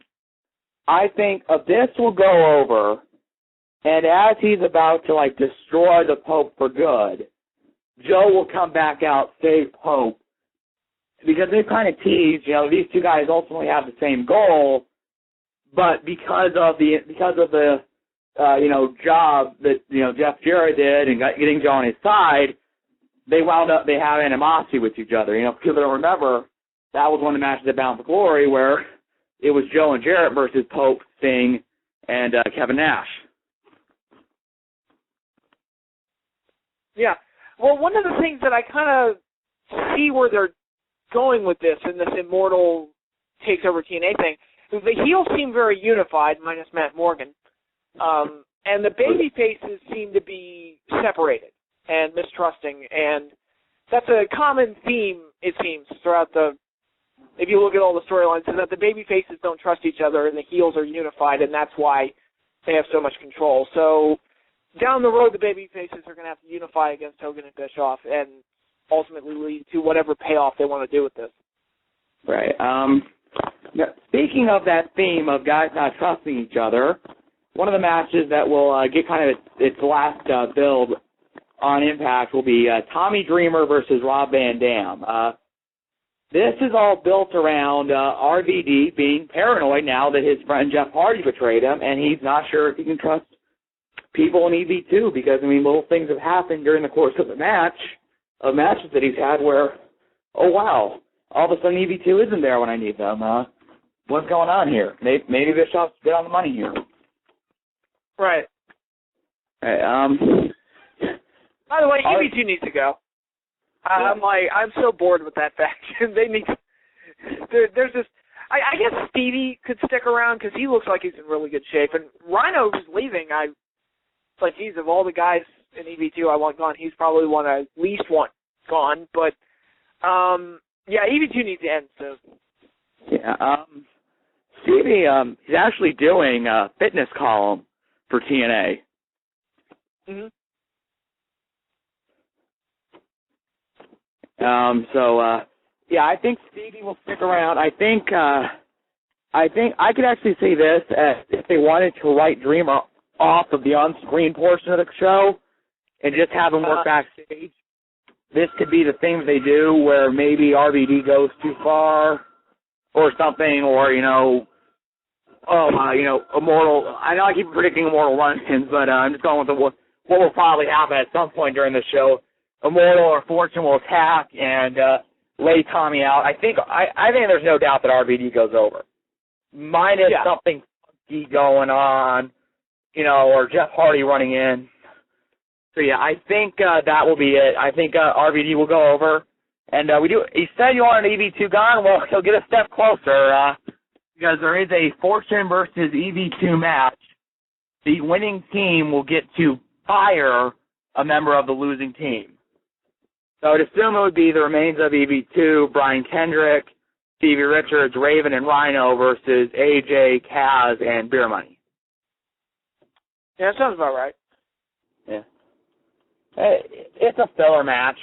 I think Abyss will go over, and as he's about to, destroy the Pope for good, Joe will come back out, save Pope, because they've kind of teased, these two guys ultimately have the same goal, but because of the job that, Jeff Jarrett did and getting Joe on his side, they have animosity with each other. People don't remember, that was one of the matches at Bound for Glory where it was Joe and Jarrett versus Pope, Sting, and Kevin Nash. Yeah. Well, one of the things that I kind of see where they're going with this and this Immortal takes over TNA thing is the heels seem very unified, minus Matt Morgan, and the baby faces seem to be separated and mistrusting, and that's a common theme, it seems, throughout if you look at all the storylines, is that the baby faces don't trust each other and the heels are unified, and that's why they have so much control. So down the road, the baby faces are going to have to unify against Hogan and Bischoff and ultimately lead to whatever payoff they want to do with this. Right. Speaking of that theme of guys not trusting each other, one of the matches that will get kind of its last build on Impact will be Tommy Dreamer versus Rob Van Damme. This is all built around RVD being paranoid now that his friend Jeff Hardy betrayed him, and he's not sure if he can trust people in EV2 because, little things have happened during the course of the matches that he's had where, oh, wow, all of a sudden EV2 isn't there when I need them. What's going on here? Maybe Bischoff's a bit on the money here. Right. Right. By the way, EV2 needs to go. I'm so bored with that faction. They need. There's this. I guess Stevie could stick around because he looks like he's in really good shape, and Rhino who's leaving. It's like, geez, of all the guys in EV2 I want gone, he's probably one I at least want gone. But yeah, EV2 needs to end soon. Yeah. Stevie, he's actually doing a fitness column for TNA. Mm-hmm. Yeah, I think Stevie will stick around. I think I could actually see this if they wanted to write Dreamer off of the on-screen portion of the show and just have him work backstage. This could be the thing they do where maybe RVD goes too far or something, or Immortal. I know I keep predicting Immortal run-ins, but I'm just going with what will probably happen at some point during the show. Immortal or Fortune will attack and lay Tommy out. I think there's no doubt that RVD goes over. Minus something funky going on, or Jeff Hardy running in. So yeah, I think that will be it. I think RVD will go over. And he said you want an EV2 gone. Well, he'll get a step closer because there is a Fortune versus EV2 match. The winning team will get to fire a member of the losing team. So I would assume it would be the remains of EV2, Brian Kendrick, Stevie Richards, Raven, and Rhino versus AJ, Kaz, and Beer Money. Yeah, that sounds about right. Yeah. It's a filler match.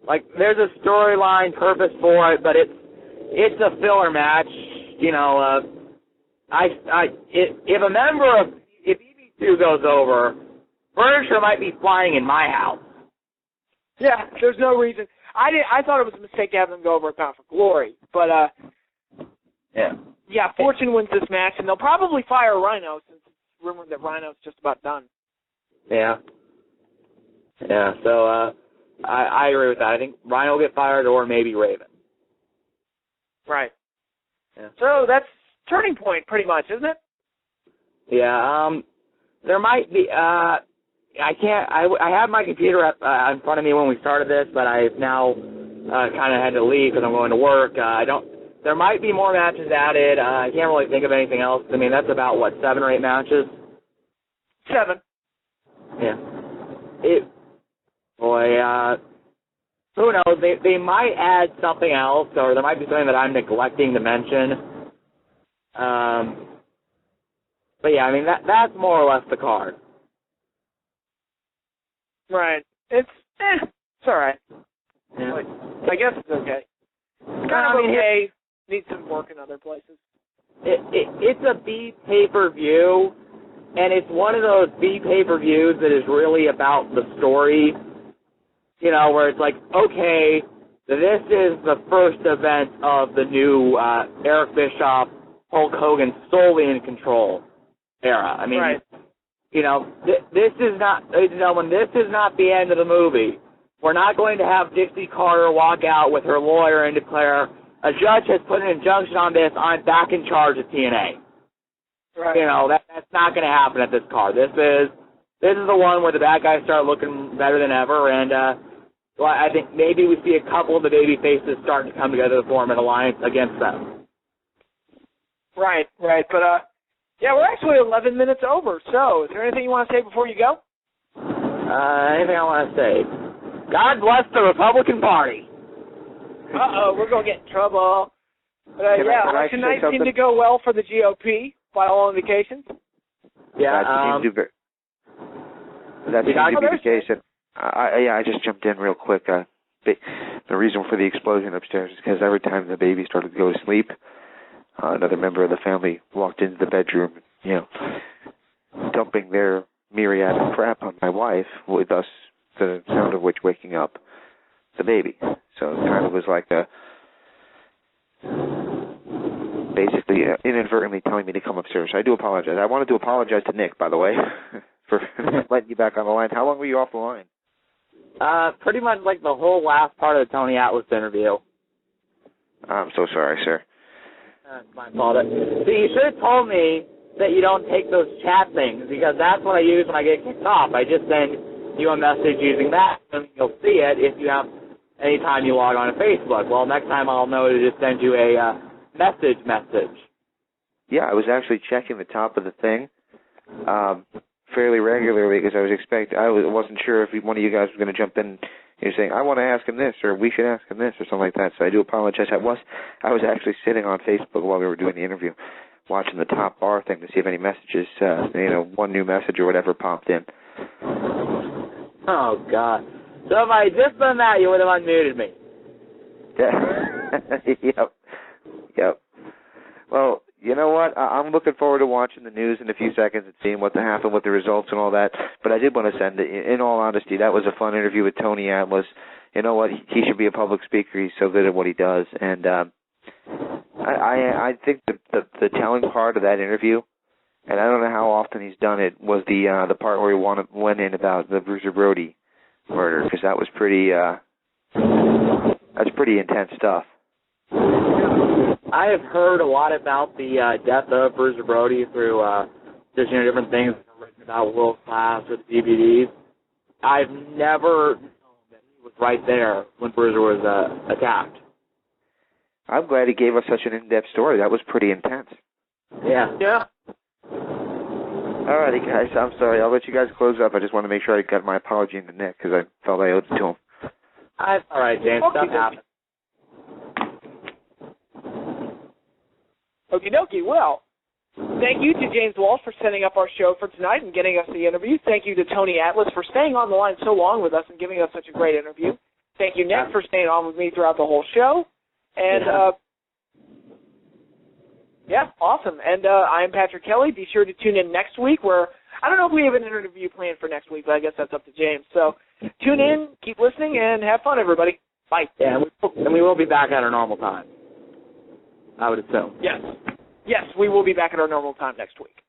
Like, there's a storyline purpose for it, but it's a filler match. If EV2 goes over, furniture might be flying in my house. Yeah, there's no reason. I thought it was a mistake to have them go over at Bound for Glory, but yeah, Fortune wins this match, and they'll probably fire Rhino since it's rumored that Rhino's just about done. Yeah. Yeah. So I agree with that. I think Rhino will get fired, or maybe Raven. Right. Yeah. So that's turning point, pretty much, isn't it? Yeah, there might be, I had my computer up in front of me when we started this, but I've now kind of had to leave because I'm going to work. There might be more matches added. I can't really think of anything else. I mean, that's about, 7 or 8 matches? 7. Yeah. Who knows? They might add something else, or there might be something that I'm neglecting to mention. But yeah, I mean, that's more or less the card. Right. It's all right. Yeah. I guess it's okay. Kind of okay. Needs some work in other places. It's a B pay-per-view, and it's one of those B pay-per-views that is really about the story, where it's like, okay, this is the first event of the new Eric Bischoff, Hulk Hogan solely in control era. I mean, right. This is not, ladies and gentlemen, this is not the end of the movie. We're not going to have Dixie Carter walk out with her lawyer and declare, a judge has put an injunction on this, I'm back in charge of TNA. Right. That's not going to happen at this card. This is the one where the bad guys start looking better than ever, and I think maybe we see a couple of the baby faces starting to come together to form an alliance against them. Right. But, yeah, we're actually 11 minutes over, so is there anything you want to say before you go? Anything I want to say? God bless the Republican Party. Uh-oh, we're going to get in trouble. Election night seemed to go well for the GOP by all indications. Yeah, that seems to be the case. I just jumped in real quick. The reason for the explosion upstairs is because every time the baby started to go to sleep, another member of the family walked into the bedroom, dumping their myriad of crap on my wife, with us, the sound of which waking up the baby. So it kind of was like basically inadvertently telling me to come upstairs. I do apologize. I wanted to apologize to Nick, by the way, for letting you back on the line. How long were you off the line? Pretty much like the whole last part of the Tony Atlas interview. I'm so sorry, sir. That's my fault. See, you should have told me that you don't take those chat things, because that's what I use when I get kicked off. I just send you a message using that, and you'll see it if you have any time you log on to Facebook. Well, next time I'll know to just send you a message. Yeah, I was actually checking the top of the thing fairly regularly because I wasn't sure if one of you guys was going to jump in. You're saying, I want to ask him this, or we should ask him this, or something like that. So I do apologize. I was actually sitting on Facebook while we were doing the interview, watching the top bar thing to see if any messages, one new message or whatever popped in. Oh, God. So if I had just done that, you would have unmuted me. Yep. Well, you know what? I'm looking forward to watching the news in a few seconds and seeing what happened with the results and all that. But I did want to send it. In all honesty, that was a fun interview with Tony Atlas. You know what? He should be a public speaker. He's so good at what he does. And I think the telling part of that interview, and I don't know how often he's done it, was the part where he went in about the Bruiser Brody murder, because that was that's pretty intense stuff. I have heard a lot about the death of Bruiser Brody through just different things written about World Class or the DVDs. I've never known that he was right there when Bruiser was attacked. I'm glad he gave us such an in-depth story. That was pretty intense. Yeah. All righty, guys. I'm sorry. I'll let you guys close up. I just want to make sure I got my apology into Nick because I felt I owed it to him. All right, James. Stuff happens. Okie dokie. Well, thank you to James Walsh for setting up our show for tonight and getting us the interview. Thank you to Tony Atlas for staying on the line so long with us and giving us such a great interview. Thank you, Nick, for staying on with me throughout the whole show. And, awesome. And I'm Patrick Kelly. Be sure to tune in next week where I don't know if we have an interview planned for next week, but I guess that's up to James. So tune in, keep listening, and have fun, everybody. Bye. Yeah, and we will be back at our normal time, I would assume. Yes, we will be back at our normal time next week.